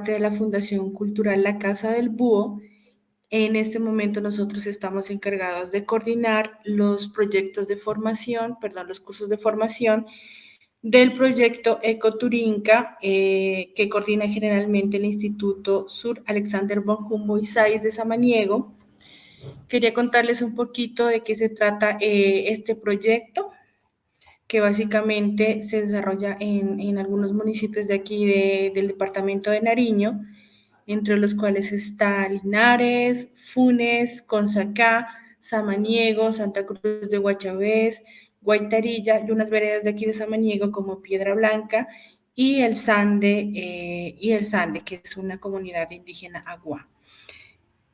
de la Fundación Cultural La Casa del Búho. En este momento nosotros estamos encargados de coordinar los proyectos de formación, los cursos de formación del proyecto Ecoturinca, que coordina generalmente el Instituto Sur Alexander von Humboldt de Samaniego. Quería contarles un poquito de qué se trata este proyecto, que básicamente se desarrolla en algunos municipios de aquí del departamento de Nariño, entre los cuales está Linares, Funes, Consacá, Samaniego, Santa Cruz de Guachavés, Guaitarilla y unas veredas de aquí de Samaniego como Piedra Blanca y el Sande, que es una comunidad indígena agua.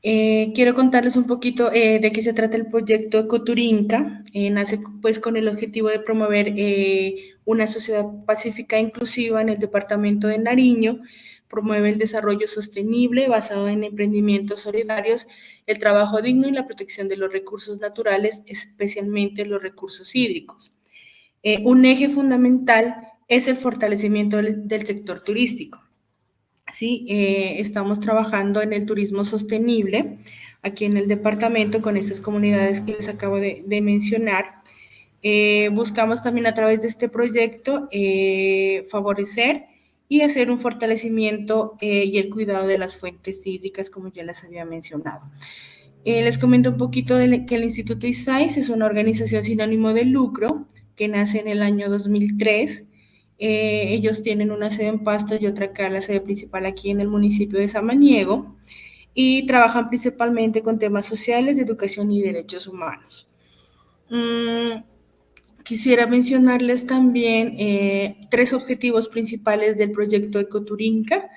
Quiero contarles un poquito de qué se trata el proyecto Ecoturinca. Nace pues con el objetivo de promover una sociedad pacífica e inclusiva en el departamento de Nariño. Promueve el desarrollo sostenible basado en emprendimientos solidarios, el trabajo digno y la protección de los recursos naturales, especialmente los recursos hídricos. Un eje fundamental es el fortalecimiento del sector turístico. Sí, estamos trabajando en el turismo sostenible aquí en el departamento con estas comunidades que les acabo de mencionar. Buscamos también a través de este proyecto favorecer y hacer un fortalecimiento y el cuidado de las fuentes hídricas, como ya les había mencionado. Les comento un poquito que el Instituto ISAIS es una organización sin ánimo de lucro que nace en el año 2003. Ellos tienen una sede en Pasto y otra acá, la sede principal aquí en el municipio de Samaniego, y trabajan principalmente con temas sociales, de educación y derechos humanos. Quisiera mencionarles también 3 objetivos principales del proyecto Ecoturinca.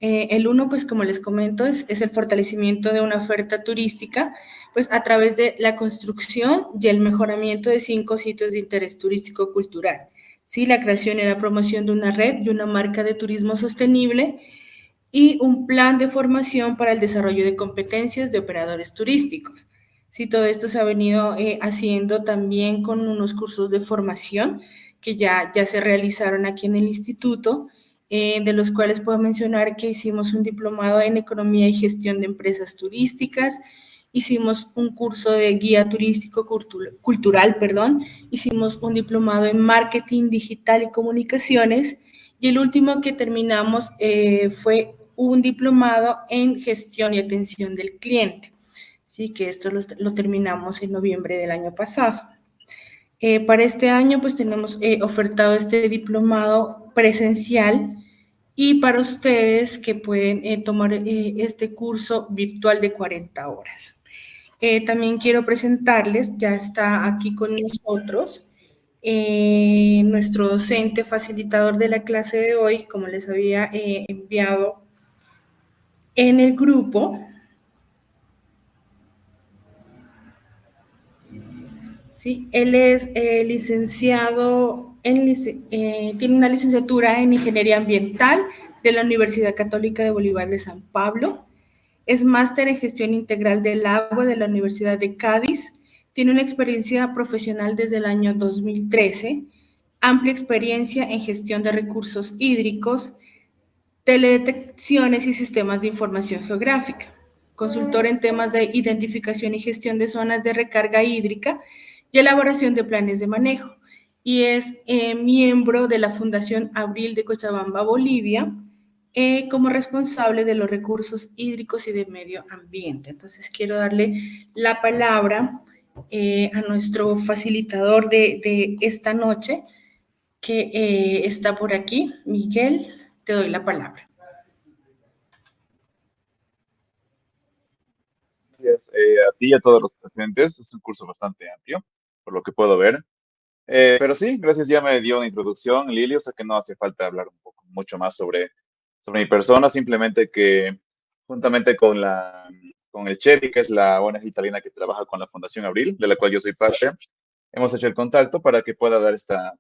El uno, pues como les comento, es el fortalecimiento de una oferta turística, pues a través de la construcción y el mejoramiento de 5 sitios de interés turístico-cultural. ¿Sí? La creación y la promoción de una red y una marca de turismo sostenible y un plan de formación para el desarrollo de competencias de operadores turísticos. Sí, todo esto se ha venido haciendo también con unos cursos de formación que ya se realizaron aquí en el instituto, de los cuales puedo mencionar que hicimos un diplomado en Economía y Gestión de Empresas Turísticas, hicimos un curso de Guía Turístico Cultural, hicimos un diplomado en Marketing Digital y Comunicaciones, y el último que terminamos fue un diplomado en Gestión y Atención del Cliente. Sí, que esto lo terminamos en noviembre del año pasado. Para este año, pues tenemos ofertado este diplomado presencial y para ustedes que pueden tomar este curso virtual de 40 horas. También quiero presentarles, ya está aquí con nosotros, nuestro docente facilitador de la clase de hoy, como les había enviado en el grupo. Sí, él es licenciado, tiene una licenciatura en Ingeniería Ambiental de la Universidad Católica de Bolívar de San Pablo. Es máster en Gestión Integral del Agua de la Universidad de Cádiz. Tiene una experiencia profesional desde el año 2013, amplia experiencia en gestión de recursos hídricos, teledetecciones y sistemas de información geográfica. Consultor en temas de identificación y gestión de zonas de recarga hídrica y elaboración de planes de manejo. Y es miembro de la Fundación Abril de Cochabamba, Bolivia, como responsable de los recursos hídricos y de medio ambiente. Entonces, quiero darle la palabra a nuestro facilitador de esta noche, que está por aquí. Miguel, te doy la palabra. Gracias a ti y a todos los presentes. Es un curso bastante amplio, por lo que puedo ver. Pero sí, gracias, ya me dio una introducción, Lili, o sea que no hace falta hablar mucho más sobre mi persona, simplemente que juntamente con el Chevy, que es la ONG italiana que trabaja con la Fundación Abril, de la cual yo soy parte, hemos hecho el contacto para que pueda dar esta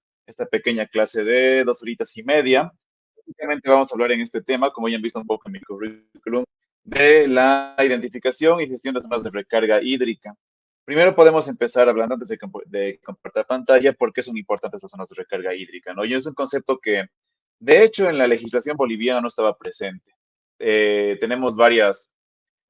pequeña clase de 2 horitas y media. Básicamente vamos a hablar en este tema, como ya han visto un poco en mi currículum, de la identificación y gestión de zonas de recarga hídrica. Primero podemos empezar hablando antes de compartir pantalla, por qué son importantes las zonas de recarga hídrica, ¿no? Y es un concepto que, de hecho, en la legislación boliviana no estaba presente. tenemos varias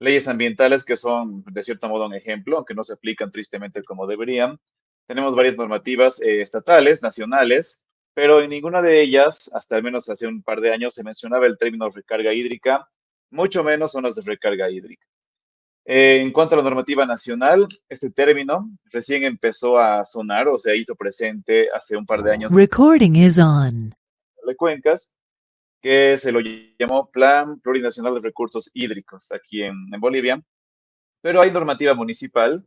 leyes ambientales que son, de cierto modo, un ejemplo, aunque no se aplican tristemente como deberían. Tenemos varias normativas estatales, nacionales, pero en ninguna de ellas, hasta al menos hace un par de años, se mencionaba el término recarga hídrica, mucho menos zonas de recarga hídrica. En cuanto a la normativa nacional, este término recién empezó a sonar o se hizo presente hace un par de años Recording is on. de cuencas, que se lo llamó Plan Plurinacional de Recursos Hídricos aquí en Bolivia, pero hay normativa municipal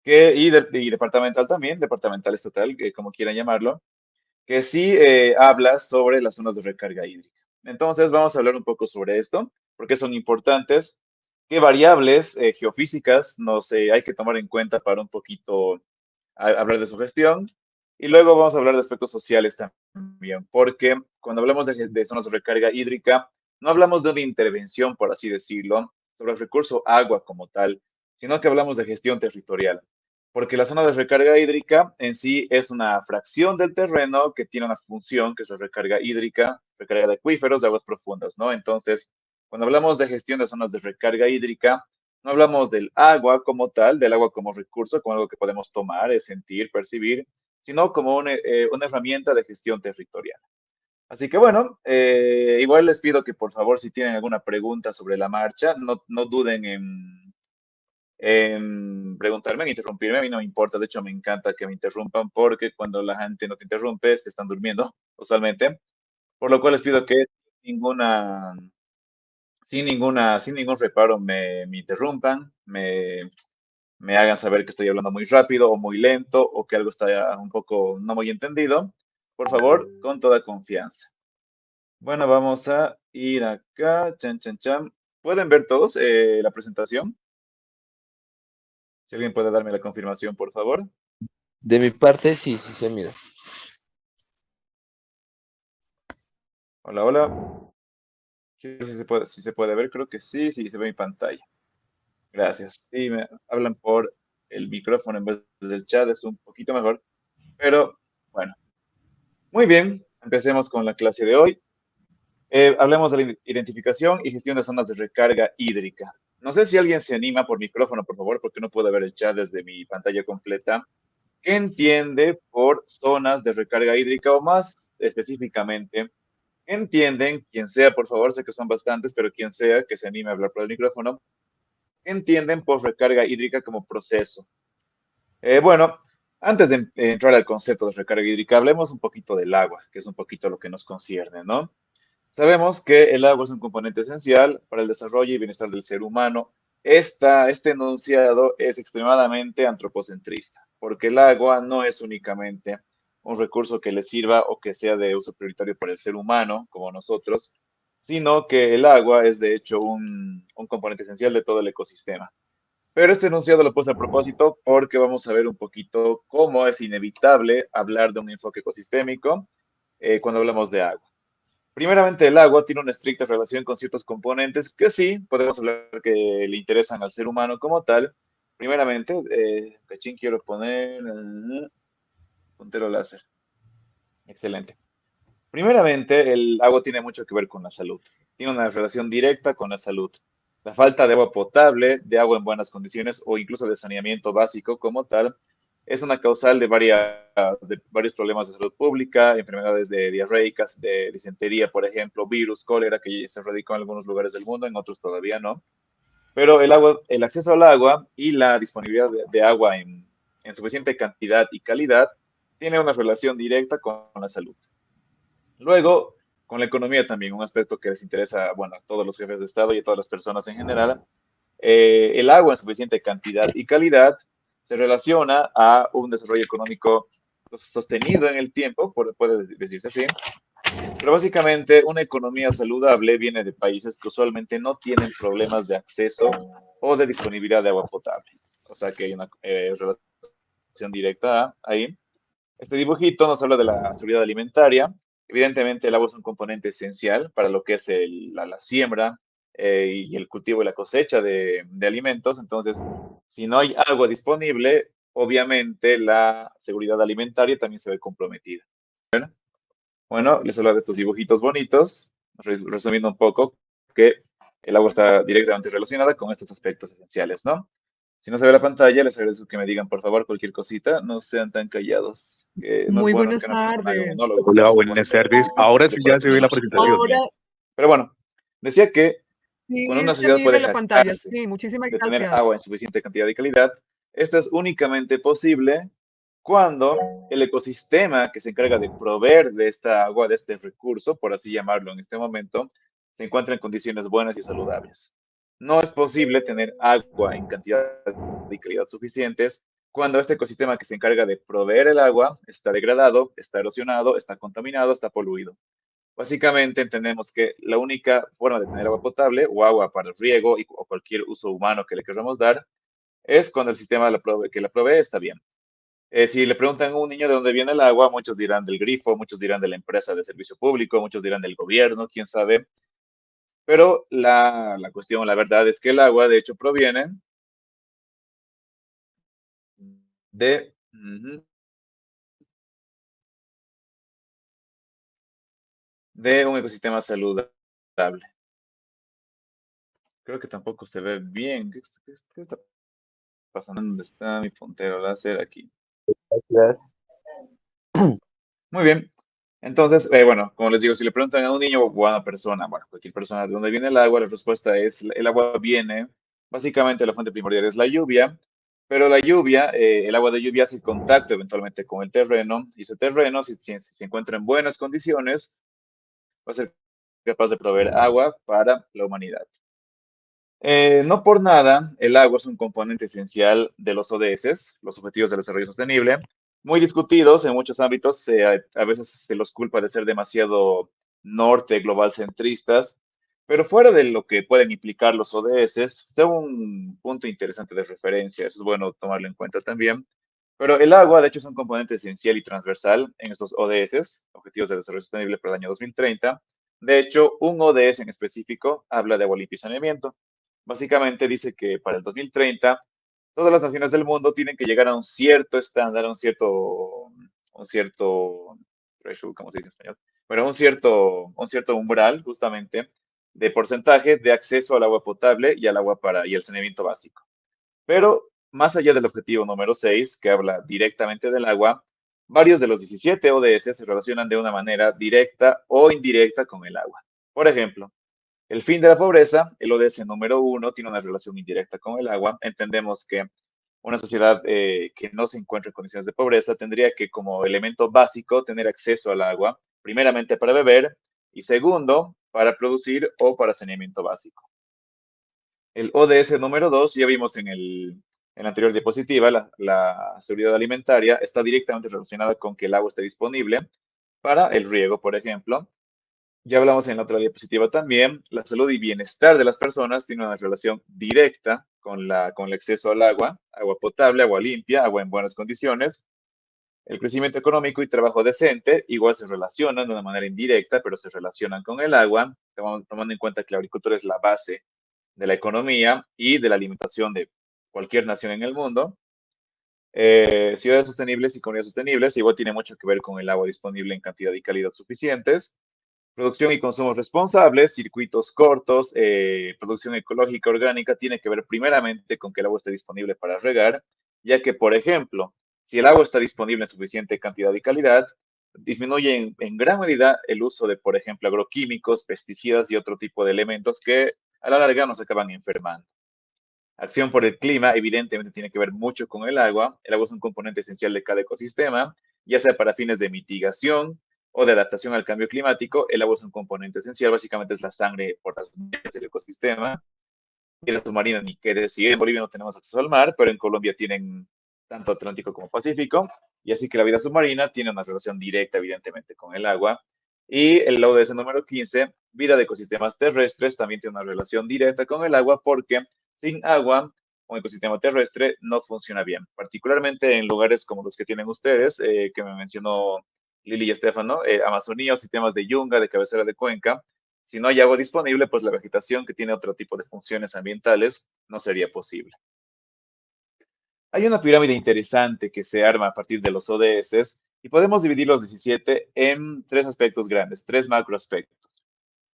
y departamental también, departamental estatal, como quieran llamarlo, que sí habla sobre las zonas de recarga hídrica. Entonces vamos a hablar un poco sobre esto, porque son importantes. ¿Qué variables geofísicas hay que tomar en cuenta para un poquito hablar de su gestión? Y luego vamos a hablar de aspectos sociales también, porque cuando hablamos de zonas de recarga hídrica, no hablamos de una intervención, por así decirlo, sobre el recurso agua como tal, sino que hablamos de gestión territorial. Porque la zona de recarga hídrica en sí es una fracción del terreno que tiene una función, que es la recarga hídrica, recarga de acuíferos de aguas profundas, ¿no? Entonces, cuando hablamos de gestión de zonas de recarga hídrica, no hablamos del agua como tal, del agua como recurso, como algo que podemos tomar, sentir, percibir, sino como una herramienta de gestión territorial. Así que bueno, igual les pido que por favor si tienen alguna pregunta sobre la marcha, no duden en preguntarme, en interrumpirme, a mí no me importa, de hecho me encanta que me interrumpan porque cuando la gente no te interrumpe es que están durmiendo, usualmente, por lo cual les pido que ninguna, sin ningún reparo me interrumpan, me hagan saber que estoy hablando muy rápido o muy lento o que algo está un poco no muy entendido, por favor, con toda confianza. Bueno, vamos a ir acá, chan, chan, chan. ¿Pueden ver todos la presentación? Si alguien puede darme la confirmación, por favor. De mi parte, sí, sí se mira. Hola, hola. Quiero ver si se puede ver, creo que sí, sí, se ve mi pantalla. Gracias. Sí, me hablan por el micrófono en vez del chat, es un poquito mejor, pero bueno. Muy bien, empecemos con la clase de hoy. Hablemos de la identificación y gestión de zonas de recarga hídrica. No sé si alguien se anima por micrófono, por favor, porque no puedo ver el chat desde mi pantalla completa. ¿Qué entiende por zonas de recarga hídrica o más específicamente? ¿Qué entienden? Quien sea, por favor, sé que son bastantes, pero quien sea que se anime a hablar por el micrófono. ¿Qué entienden por recarga hídrica como proceso? Bueno, antes de entrar al concepto de recarga hídrica, hablemos un poquito del agua, que es un poquito lo que nos concierne, ¿no? Sabemos que el agua es un componente esencial para el desarrollo y bienestar del ser humano. Este enunciado es extremadamente antropocentrista, porque el agua no es únicamente un recurso que le sirva o que sea de uso prioritario para el ser humano, como nosotros, sino que el agua es de hecho un componente esencial de todo el ecosistema. Pero este enunciado lo puse a propósito porque vamos a ver un poquito cómo es inevitable hablar de un enfoque ecosistémico cuando hablamos de agua. Primeramente, el agua tiene una estricta relación con ciertos componentes que sí, podemos hablar que le interesan al ser humano como tal. Primeramente, cachín, quiero poner puntero láser. Excelente. Primeramente, el agua tiene mucho que ver con la salud. Tiene una relación directa con la salud. La falta de agua potable, de agua en buenas condiciones o incluso de saneamiento básico como tal, es una causal de varios problemas de salud pública, enfermedades diarreicas, de disentería, por ejemplo, virus, cólera, que se radicó en algunos lugares del mundo, en otros todavía no. Pero el acceso al agua y la disponibilidad de agua en suficiente cantidad y calidad tiene una relación directa con la salud. Luego, con la economía también, un aspecto que les interesa, bueno, a todos los jefes de Estado y a todas las personas en general, el agua en suficiente cantidad y calidad se relaciona a un desarrollo económico sostenido en el tiempo, puede decirse así, pero básicamente una economía saludable viene de países que usualmente no tienen problemas de acceso o de disponibilidad de agua potable. O sea que hay una relación directa ahí. Este dibujito nos habla de la seguridad alimentaria. Evidentemente, el agua es un componente esencial para lo que es la siembra y el cultivo y la cosecha de alimentos. Entonces, si no hay agua disponible, obviamente la seguridad alimentaria también se ve comprometida. Bueno, les hablo de estos dibujitos bonitos, resumiendo un poco, que el agua está directamente relacionada con estos aspectos esenciales, ¿no? Si no se ve la pantalla, les agradezco que me digan, por favor, cualquier cosita, no sean tan callados, que no es Muy bueno buenas que una persona haga un tardes. monólogo. Hola, buenas tardes. Ahora sí ya se ve la presentación. Ahora, Pero bueno, decía que Sí, cuando una se sociedad puede mira la pantalla. jactarse Sí, muchísimas de tener gracias. agua en suficiente cantidad y calidad, esto es únicamente posible cuando el ecosistema que se encarga de proveer de esta agua, de este recurso, por así llamarlo en este momento, se encuentra en condiciones buenas y saludables. No es posible tener agua en cantidad y calidad suficientes cuando este ecosistema que se encarga de proveer el agua está degradado, está erosionado, está contaminado, está poluido. Básicamente entendemos que la única forma de tener agua potable o agua para el riego o cualquier uso humano que le queramos dar es cuando el sistema que la provee está bien. Si le preguntan a un niño de dónde viene el agua, muchos dirán del grifo, muchos dirán de la empresa de servicio público, muchos dirán del gobierno, quién sabe. Pero la cuestión, la verdad es que el agua, de hecho, proviene de un ecosistema saludable. Creo que tampoco se ve bien. ¿Qué está pasando? ¿Dónde está mi puntero láser? Aquí. Gracias. Muy bien. Entonces, bueno, como les digo, si le preguntan a un niño o a una persona, bueno, cualquier persona, ¿de dónde viene el agua? La respuesta es, el agua viene, básicamente la fuente primordial es la lluvia, pero la lluvia, el agua de lluvia hace contacto eventualmente con el terreno, y ese terreno, si se encuentra en buenas condiciones, va a ser capaz de proveer agua para la humanidad. No por nada, el agua es un componente esencial de los ODS, los Objetivos de Desarrollo Sostenible, muy discutidos en muchos ámbitos. A veces se los culpa de ser demasiado norte global centristas, pero fuera de lo que pueden implicar los ODS, son un punto interesante de referencia. Eso es bueno tomarlo en cuenta también. Pero el agua, de hecho, es un componente esencial y transversal en estos ODS, Objetivos de Desarrollo Sostenible para el año 2030. De hecho, un ODS en específico habla de agua limpia y saneamiento. Básicamente dice que para el 2030 todas las naciones del mundo tienen que llegar a un cierto estándar, un cierto threshold, ¿cómo se dice en español? Pero un cierto umbral, justamente, de porcentaje de acceso al agua potable y al agua y el saneamiento básico. Pero más allá del objetivo número 6, que habla directamente del agua, varios de los 17 ODS se relacionan de una manera directa o indirecta con el agua. Por ejemplo, el fin de la pobreza, el ODS número 1, tiene una relación indirecta con el agua. Entendemos que una sociedad que no se encuentra en condiciones de pobreza tendría que, como elemento básico, tener acceso al agua, primeramente para beber y segundo, para producir o para saneamiento básico. El ODS número 2, ya vimos en la anterior diapositiva, la seguridad alimentaria está directamente relacionada con que el agua esté disponible para el riego, por ejemplo. Ya hablamos en la otra diapositiva también, la salud y bienestar de las personas tiene una relación directa con el acceso al agua, agua potable, agua limpia, agua en buenas condiciones. El crecimiento económico y trabajo decente igual se relacionan de una manera indirecta, pero se relacionan con el agua, tomando en cuenta que la agricultura es la base de la economía y de la alimentación de cualquier nación en el mundo. Ciudades sostenibles y comunidades sostenibles igual tiene mucho que ver con el agua disponible en cantidad y calidad suficientes. Producción y consumo responsables, circuitos cortos, producción ecológica orgánica, tiene que ver primeramente con que el agua esté disponible para regar, ya que, por ejemplo, si el agua está disponible en suficiente cantidad y calidad, disminuye en gran medida el uso de, por ejemplo, agroquímicos, pesticidas y otro tipo de elementos que a la larga nos acaban enfermando. Acción por el clima, evidentemente, tiene que ver mucho con el agua. El agua es un componente esencial de cada ecosistema, ya sea para fines de mitigación o de adaptación al cambio climático. El agua es un componente esencial, básicamente es la sangre por las vías del ecosistema. Vida submarina, ni qué decir. En Bolivia no tenemos acceso al mar, pero en Colombia tienen tanto Atlántico como Pacífico, y así que la vida submarina tiene una relación directa, evidentemente, con el agua. Y el ODS número 15, vida de ecosistemas terrestres, también tiene una relación directa con el agua porque sin agua un ecosistema terrestre no funciona bien, particularmente en lugares como los que tienen ustedes, que me mencionó Lili y Estefano, Amazonía o sistemas de yunga, de cabecera de cuenca. Si no hay agua disponible, pues la vegetación que tiene otro tipo de funciones ambientales no sería posible. Hay una pirámide interesante que se arma a partir de los ODS y podemos dividir los 17 en tres aspectos grandes, tres macroaspectos.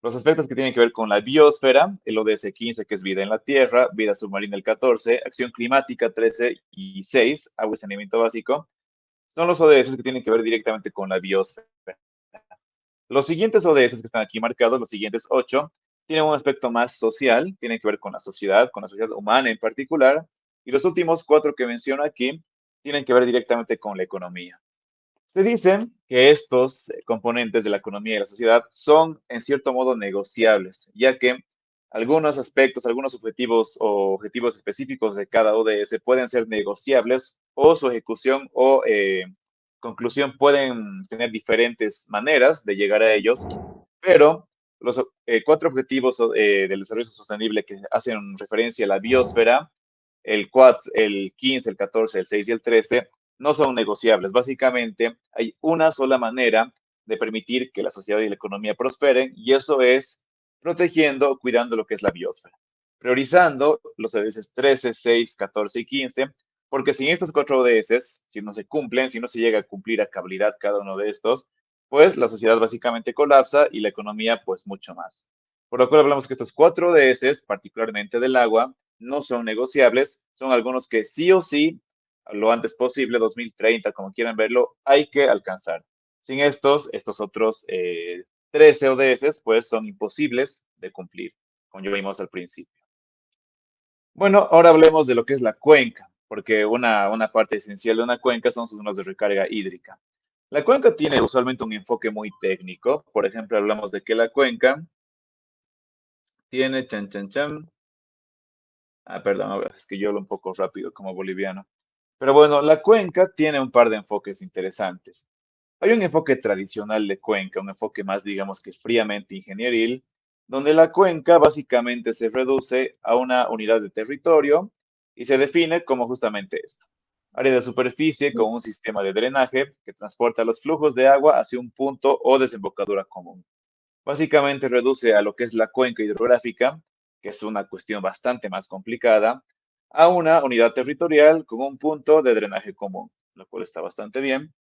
Los aspectos que tienen que ver con la biosfera, el ODS 15, que es vida en la Tierra, vida submarina el 14, acción climática 13 y 6, agua y saneamiento básico, son los ODS que tienen que ver directamente con la biosfera. Los siguientes ODS que están aquí marcados, los siguientes 8, tienen un aspecto más social, tienen que ver con la sociedad humana en particular, y los últimos 4 que menciono aquí tienen que ver directamente con la economía. Se dice que estos componentes de la economía y la sociedad son en cierto modo negociables, ya que algunos aspectos, algunos objetivos o objetivos específicos de cada ODS pueden ser negociables o su ejecución o conclusión pueden tener diferentes maneras de llegar a ellos, pero los 4 objetivos del desarrollo sostenible que hacen referencia a la biosfera, el 4, el 15, el 14, el 6 y el 13, no son negociables. Básicamente, hay una sola manera de permitir que la sociedad y la economía prosperen, y eso es protegiendo, cuidando lo que es la biosfera. Priorizando los ODS 13, 6, 14 y 15, porque sin estos 4 ODS, si no se cumplen, si no se llega a cumplir a cabalidad cada uno de estos, pues la sociedad básicamente colapsa y la economía pues mucho más. Por lo cual hablamos que estos 4 ODS, particularmente del agua, no son negociables, son algunos que sí o sí, lo antes posible, 2030, como quieran verlo, hay que alcanzar. Sin estos otros 13 ODS, pues son imposibles de cumplir, como ya vimos al principio. Bueno, ahora hablemos de lo que es la cuenca, porque una parte esencial de una cuenca son sus zonas de recarga hídrica. La cuenca tiene usualmente un enfoque muy técnico. Por ejemplo, hablamos de que la cuenca tiene, perdón, es que yo hablo un poco rápido como boliviano. Pero bueno, la cuenca tiene un par de enfoques interesantes. Hay un enfoque tradicional de cuenca, un enfoque más, digamos que fríamente ingenieril, donde la cuenca básicamente se reduce a una unidad de territorio y se define como justamente esto. Área de superficie con un sistema de drenaje que transporta los flujos de agua hacia un punto o desembocadura común. Básicamente reduce a lo que es la cuenca hidrográfica, que es una cuestión bastante más complicada, a una unidad territorial con un punto de drenaje común, lo cual está bastante bien.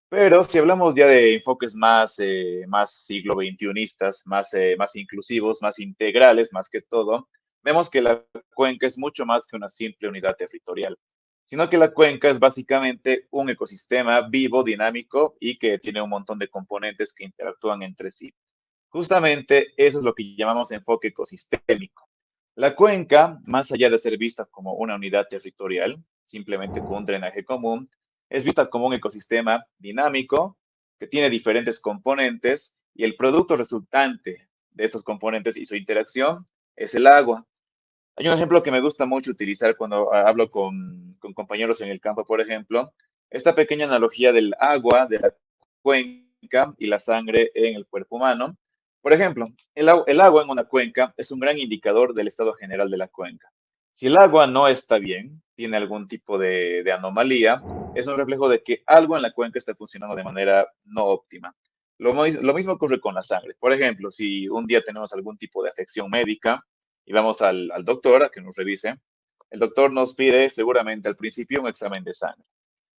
Pero si hablamos ya de enfoques más siglo XXIistas, más inclusivos, más integrales, más que todo, vemos que la cuenca es mucho más que una simple unidad territorial, sino que la cuenca es básicamente un ecosistema vivo, dinámico y que tiene un montón de componentes que interactúan entre sí. Justamente eso es lo que llamamos enfoque ecosistémico. La cuenca, más allá de ser vista como una unidad territorial, simplemente con un drenaje común, es vista como un ecosistema dinámico que tiene diferentes componentes y el producto resultante de estos componentes y su interacción es el agua. Hay un ejemplo que me gusta mucho utilizar cuando hablo con compañeros en el campo, por ejemplo, esta pequeña analogía del agua, de la cuenca y la sangre en el cuerpo humano. Por ejemplo, el agua en una cuenca es un gran indicador del estado general de la cuenca. Si el agua no está bien, tiene algún tipo de anomalía, es un reflejo de que algo en la cuenca está funcionando de manera no óptima. Lo mismo ocurre con la sangre. Por ejemplo, si un día tenemos algún tipo de afección médica, y vamos al doctor a que nos revise, el doctor nos pide seguramente al principio un examen de sangre,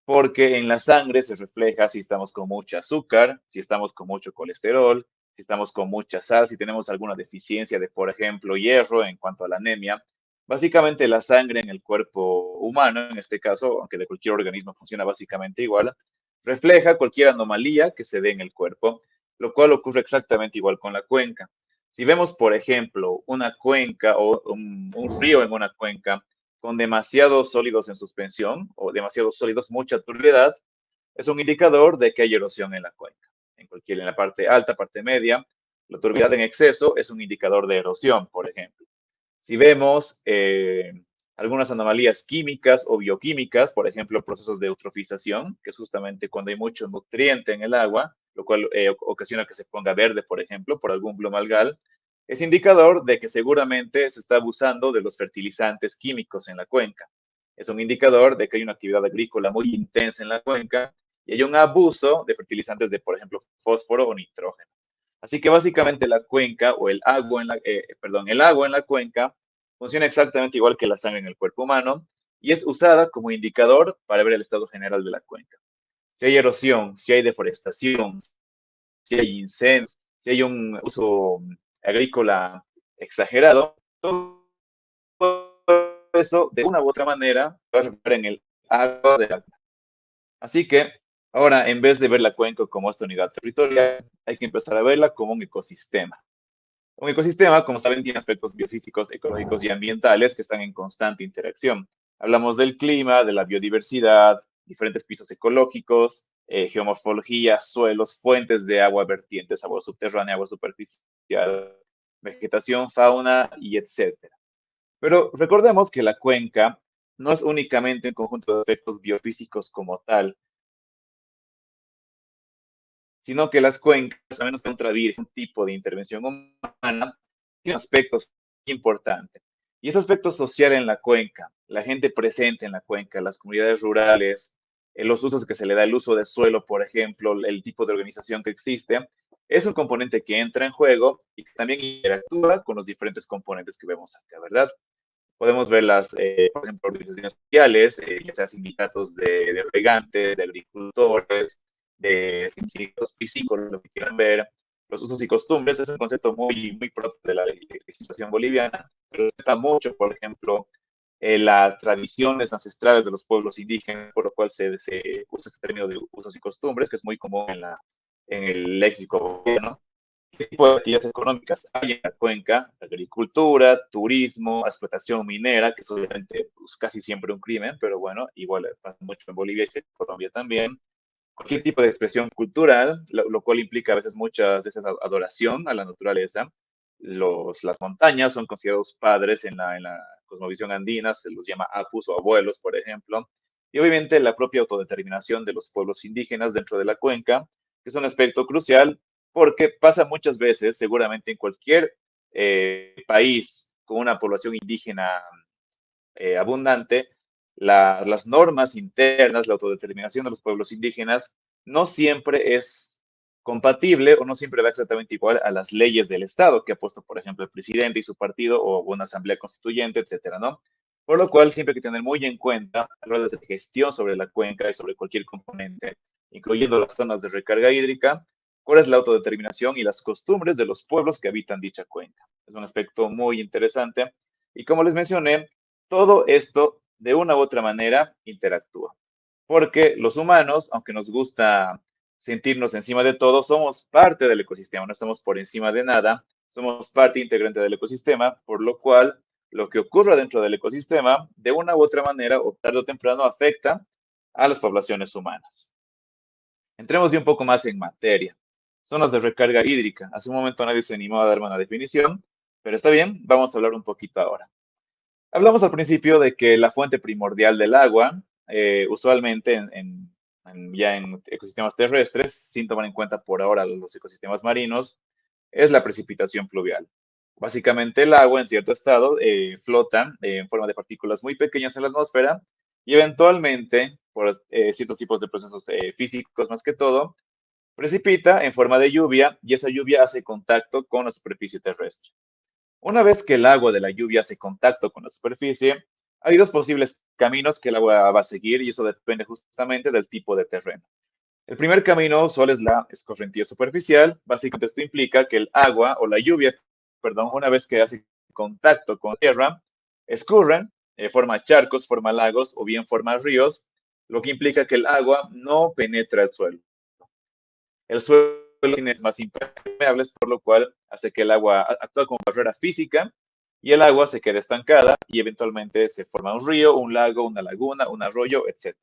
porque en la sangre se refleja si estamos con mucho azúcar, si estamos con mucho colesterol, si estamos con mucha sal, si tenemos alguna deficiencia de, por ejemplo, hierro en cuanto a la anemia. Básicamente la sangre en el cuerpo humano, en este caso, aunque de cualquier organismo funciona básicamente igual, refleja cualquier anomalía que se dé en el cuerpo, lo cual ocurre exactamente igual con la cuenca. Si vemos, por ejemplo, una cuenca o un río en una cuenca con demasiados sólidos en suspensión o demasiados sólidos, mucha turbiedad, es un indicador de que hay erosión en la cuenca. En la parte alta, parte media, la turbiedad en exceso es un indicador de erosión, por ejemplo. Si vemos algunas anomalías químicas o bioquímicas, por ejemplo, procesos de eutrofización, que es justamente cuando hay mucho nutriente en el agua, lo cual ocasiona que se ponga verde, por ejemplo, por algún algal, es indicador de que seguramente se está abusando de los fertilizantes químicos en la cuenca. Es un indicador de que hay una actividad agrícola muy intensa en la cuenca y hay un abuso de fertilizantes de, por ejemplo, fósforo o nitrógeno. Así que básicamente la cuenca o el agua en la cuenca funciona exactamente igual que la sangre en el cuerpo humano y es usada como indicador para ver el estado general de la cuenca. Si hay erosión, si hay deforestación, si hay incendios, si hay un uso agrícola exagerado, todo eso de una u otra manera va a reflejar en el agua de la. Así que ahora, en vez de ver la cuenca como esta unidad territorial, hay que empezar a verla como un ecosistema. Un ecosistema, como saben, tiene aspectos biofísicos, ecológicos y ambientales que están en constante interacción. Hablamos del clima, de la biodiversidad, diferentes pisos ecológicos, geomorfología, suelos, fuentes de agua vertientes, agua subterránea, agua superficial, vegetación, fauna y etcétera. Pero recordemos que la cuenca no es únicamente un conjunto de aspectos biofísicos como tal, sino que las cuencas, a menos que contravir un tipo de intervención humana, tienen aspectos importantes. Y ese aspecto social en la cuenca, la gente presente en la cuenca, las comunidades rurales, los usos que se le da, el uso de suelo, por ejemplo, el tipo de organización que existe, es un componente que entra en juego y que también interactúa con los diferentes componentes que vemos acá, ¿verdad? Podemos ver las, por ejemplo, organizaciones sociales, ya sea sindicatos de regantes, de agricultores, de sindicatos piscícolas, lo que quieran ver, los usos y costumbres, es un concepto muy propio de la legislación boliviana, pero respeta mucho, por ejemplo, las tradiciones ancestrales de los pueblos indígenas, por lo cual se usa este término de usos y costumbres, que es muy común en el léxico boliviano. ¿Qué tipo de actividades económicas hay en la cuenca? Agricultura, turismo, explotación minera, que es obviamente pues, casi siempre un crimen, pero bueno, igual pasa mucho en Bolivia y en Colombia también. Cualquier tipo de expresión cultural, lo cual implica a veces muchas veces adoración a la naturaleza. Las montañas son considerados padres en la cosmovisión andina, se los llama apus o abuelos, por ejemplo. Y obviamente la propia autodeterminación de los pueblos indígenas dentro de la cuenca, que es un aspecto crucial porque pasa muchas veces, seguramente en cualquier país con una población indígena abundante, las normas internas, la autodeterminación de los pueblos indígenas, no siempre es compatible o no siempre va exactamente igual a las leyes del Estado que ha puesto, por ejemplo, el presidente y su partido o una asamblea constituyente, etcétera, ¿no? Por lo cual, siempre hay que tener muy en cuenta a la hora de hacer gestión sobre la cuenca y sobre cualquier componente, incluyendo las zonas de recarga hídrica, cuál es la autodeterminación y las costumbres de los pueblos que habitan dicha cuenca. Es un aspecto muy interesante. Y como les mencioné, todo esto de una u otra manera interactúa. Porque los humanos, aunque nos gusta sentirnos encima de todo, somos parte del ecosistema, no estamos por encima de nada, somos parte integrante del ecosistema, por lo cual lo que ocurra dentro del ecosistema, de una u otra manera, o tarde o temprano, afecta a las poblaciones humanas. Entremos ya un poco más en materia. Zonas de recarga hídrica. Hace un momento nadie se animó a darme una definición, pero está bien, vamos a hablar un poquito ahora. Hablamos al principio de que la fuente primordial del agua, usualmente ya en ecosistemas terrestres, sin tomar en cuenta por ahora los ecosistemas marinos, es la precipitación pluvial. Básicamente el agua en cierto estado flota en forma de partículas muy pequeñas en la atmósfera y eventualmente, por ciertos tipos de procesos físicos más que todo, precipita en forma de lluvia y esa lluvia hace contacto con la superficie terrestre. Una vez que el agua de la lluvia hace contacto con la superficie, hay dos posibles caminos que el agua va a seguir y eso depende justamente del tipo de terreno. El primer camino usual es la escorrentía superficial. Básicamente esto implica que el agua o la lluvia, perdón, una vez que hace contacto con la tierra, escurren, forma charcos, forma lagos o bien forma ríos, lo que implica que el agua no penetra el suelo. El suelo tiene más impermeables, por lo cual hace que el agua actúe como barrera física y el agua se queda estancada y eventualmente se forma un río, un lago, una laguna, un arroyo, etc.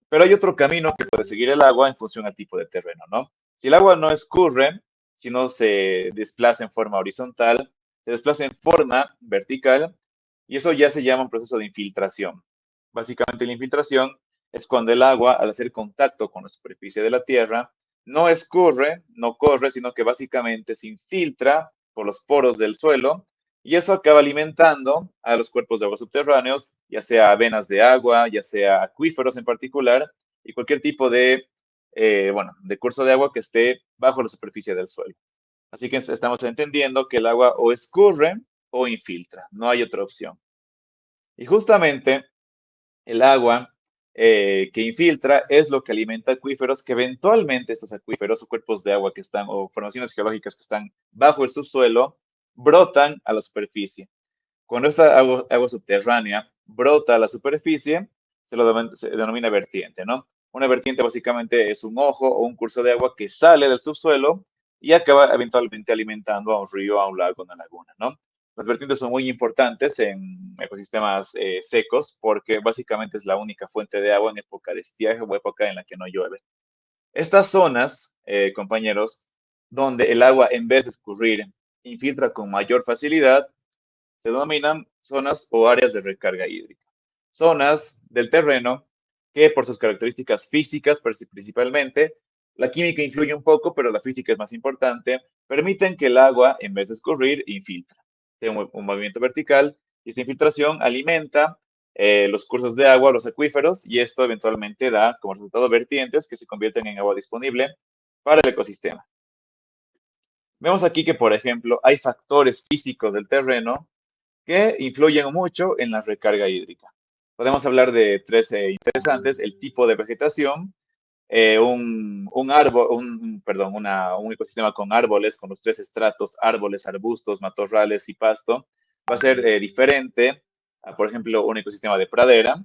Pero hay otro camino que puede seguir el agua en función al tipo de terreno, ¿no? Si el agua no escurre, si no se desplaza en forma horizontal, se desplaza en forma vertical y eso ya se llama un proceso de infiltración. Básicamente la infiltración es cuando el agua, al hacer contacto con la superficie de la tierra, no escurre, no corre, sino que básicamente se infiltra por los poros del suelo y eso acaba alimentando a los cuerpos de agua subterráneos, ya sea venas de agua, ya sea acuíferos en particular, y cualquier tipo de curso de agua que esté bajo la superficie del suelo. Así que estamos entendiendo que el agua o escurre o infiltra, no hay otra opción. Y justamente el agua que infiltra es lo que alimenta acuíferos, que eventualmente estos acuíferos o cuerpos de agua que están, o formaciones geológicas que están bajo el subsuelo, brotan a la superficie. Cuando esta agua subterránea brota a la superficie, se denomina vertiente, ¿no? Una vertiente básicamente es un ojo o un curso de agua que sale del subsuelo y acaba eventualmente alimentando a un río, a un lago, a una laguna, ¿no? Las vertientes son muy importantes en ecosistemas secos porque básicamente es la única fuente de agua en época de estiaje o época en la que no llueve. Estas zonas, compañeros, donde el agua en vez de escurrir infiltra con mayor facilidad, se denominan zonas o áreas de recarga hídrica. Zonas del terreno que por sus características físicas principalmente, la química influye un poco, pero la física es más importante, permiten que el agua, en vez de escurrir, infiltra. Tiene un movimiento vertical y esta infiltración alimenta los cursos de agua, los acuíferos, y esto eventualmente da como resultado vertientes que se convierten en agua disponible para el ecosistema. Vemos aquí que, por ejemplo, hay factores físicos del terreno que influyen mucho en la recarga hídrica. Podemos hablar de tres interesantes: el tipo de vegetación, un árbol, un ecosistema con árboles, con los tres estratos, árboles, arbustos, matorrales y pasto, va a ser diferente a, por ejemplo, un ecosistema de pradera,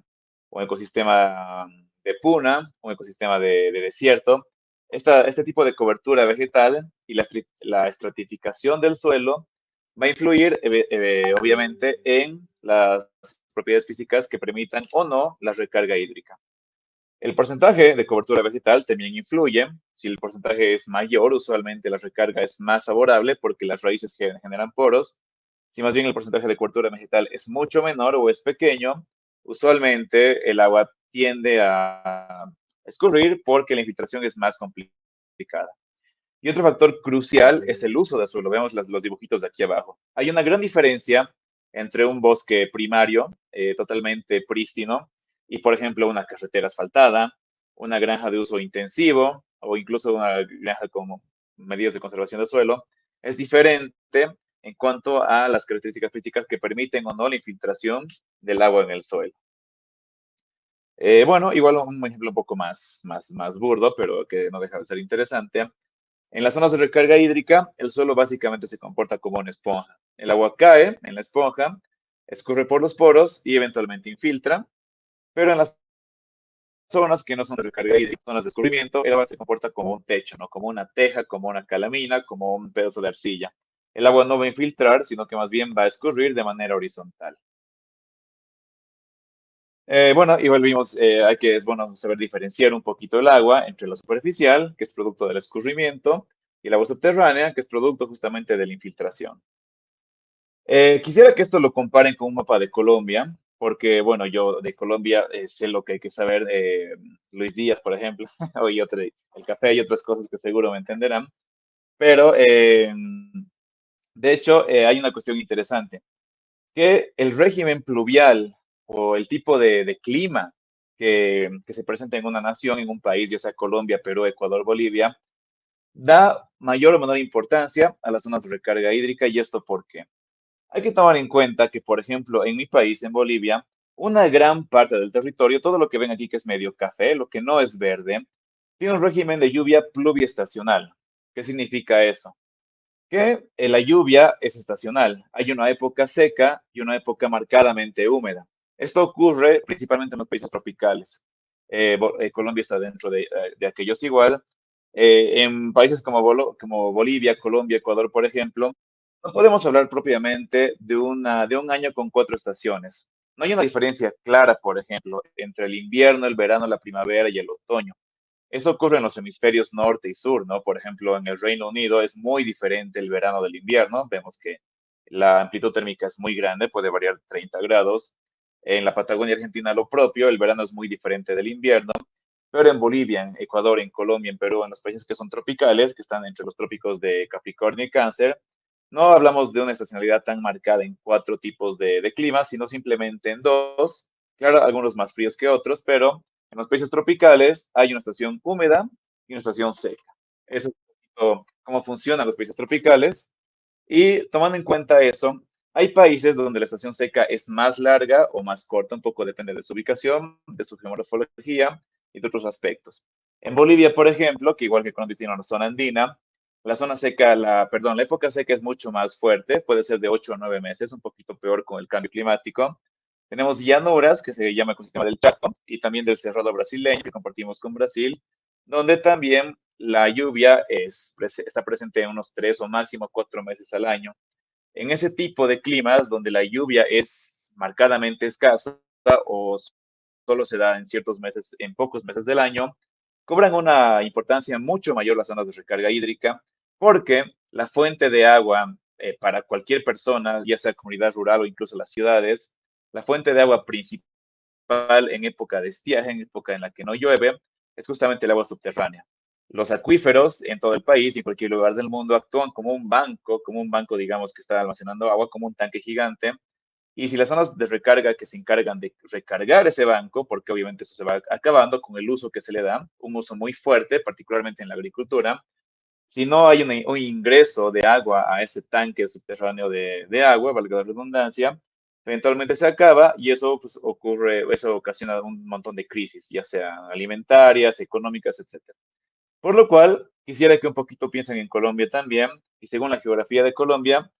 un ecosistema de puna, un ecosistema de desierto. Este tipo de cobertura vegetal y la estratificación del suelo va a influir, obviamente, en las propiedades físicas que permitan o no la recarga hídrica. El porcentaje de cobertura vegetal también influye. Si el porcentaje es mayor, usualmente la recarga es más favorable porque las raíces generan poros. Si más bien el porcentaje de cobertura vegetal es mucho menor o es pequeño, usualmente el agua tiende a escurrir porque la infiltración es más complicada. Y otro factor crucial es el uso del suelo. Vemos los dibujitos de aquí abajo. Hay una gran diferencia entre un bosque primario, totalmente prístino, y, por ejemplo, una carretera asfaltada, una granja de uso intensivo o incluso una granja con medidas de conservación del suelo. Es diferente en cuanto a las características físicas que permiten o no la infiltración del agua en el suelo. Bueno, igual un ejemplo un poco más burdo, pero que no deja de ser interesante. En las zonas de recarga hídrica, el suelo básicamente se comporta como una esponja. El agua cae en la esponja, escurre por los poros y eventualmente infiltra, pero en las zonas que no son de recarga hídrica, zonas de escurrimiento, el agua se comporta como un techo, ¿no? Como una teja, como una calamina, como un pedazo de arcilla. El agua no va a infiltrar, sino que más bien va a escurrir de manera horizontal. Bueno, y volvimos, es bueno saber diferenciar un poquito el agua entre la superficial, que es producto del escurrimiento, y el agua subterránea, que es producto justamente de la infiltración. Quisiera que esto lo comparen con un mapa de Colombia, porque, bueno, yo de Colombia sé lo que hay que saber, Luis Díaz, por ejemplo, el café y otras cosas que seguro me entenderán, pero, de hecho, hay una cuestión interesante, que el régimen pluvial o el tipo de clima que se presenta en una nación, en un país, ya sea Colombia, Perú, Ecuador, Bolivia, da mayor o menor importancia a las zonas de recarga hídrica. ¿Y esto por qué? Hay que tomar en cuenta que, por ejemplo, en mi país, en Bolivia, una gran parte del territorio, todo lo que ven aquí que es medio café, lo que no es verde, tiene un régimen de lluvia pluviestacional. ¿Qué significa eso? Que la lluvia es estacional. Hay una época seca y una época marcadamente húmeda. Esto ocurre principalmente en los países tropicales. Colombia está dentro de aquellos igual. En países como Bolivia, Colombia, Ecuador, por ejemplo, no podemos hablar propiamente de un año con 4 estaciones. No hay una diferencia clara, por ejemplo, entre el invierno, el verano, la primavera y el otoño. Eso ocurre en los hemisferios norte y sur, ¿no? Por ejemplo, en el Reino Unido es muy diferente el verano del invierno. Vemos que la amplitud térmica es muy grande, puede variar 30 grados. En la Patagonia Argentina lo propio, el verano es muy diferente del invierno. Pero en Bolivia, en Ecuador, en Colombia, en Perú, en los países que son tropicales, que están entre los trópicos de Capricornio y Cáncer, no hablamos de una estacionalidad tan marcada en 4 tipos de clima, sino simplemente en 2. Claro, algunos más fríos que otros, pero en los países tropicales hay una estación húmeda y una estación seca. Eso es un poquito cómo funcionan los países tropicales. Y tomando en cuenta eso, Hay países donde la estación seca es más larga o más corta, un poco depende de su ubicación, de su geomorfología y de otros aspectos. En Bolivia, por ejemplo, que igual que Colombia tiene una zona andina, la zona seca, la época seca es mucho más fuerte, puede ser de 8 o 9 meses, un poquito peor con el cambio climático. Tenemos llanuras, que se llama ecosistema del Chaco, y también del Cerrado brasileño, que compartimos con Brasil, donde también la lluvia está presente en unos 3 o máximo 4 meses al año. En ese tipo de climas donde la lluvia es marcadamente escasa o solo se da en ciertos meses, en pocos meses del año, cobran una importancia mucho mayor las zonas de recarga hídrica porque la fuente de agua para cualquier persona, ya sea comunidad rural o incluso las ciudades, la fuente de agua principal en época de estiaje, en época en la que no llueve, es justamente el agua subterránea. Los acuíferos en todo el país y en cualquier lugar del mundo actúan como un banco, digamos, que está almacenando agua, como un tanque gigante. Y si las zonas de recarga que se encargan de recargar ese banco, porque obviamente eso se va acabando con el uso que se le da, un uso muy fuerte, particularmente en la agricultura, si no hay un ingreso de agua a ese tanque subterráneo de agua, valga la redundancia, eventualmente se acaba y eso pues, eso ocasiona un montón de crisis, ya sean alimentarias, económicas, etcétera. Por lo cual, quisiera que un poquito piensen en Colombia también, y según la geografía de Colombia,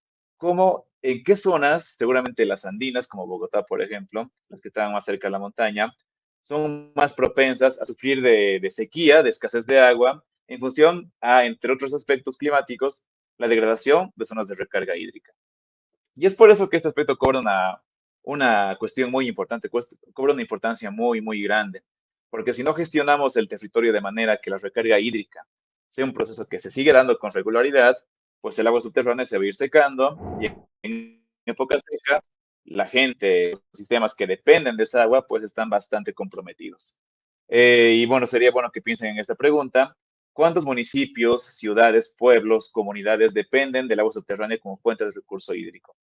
en qué zonas, seguramente las andinas, como Bogotá, por ejemplo, las que están más cerca de la montaña, son más propensas a sufrir de sequía, de escasez de agua, en función a, entre otros aspectos climáticos, la degradación de zonas de recarga hídrica. Y es por eso que este aspecto cobra una cuestión muy importante, cobra una importancia muy, muy grande. Porque si no gestionamos el territorio de manera que la recarga hídrica sea un proceso que se sigue dando con regularidad, pues el agua subterránea se va a ir secando y en época seca la gente, los sistemas que dependen de esa agua, pues están bastante comprometidos. Y bueno, sería bueno que piensen en esta pregunta. ¿Cuántos municipios, ciudades, pueblos, comunidades dependen del agua subterránea como fuente de recurso hídrico?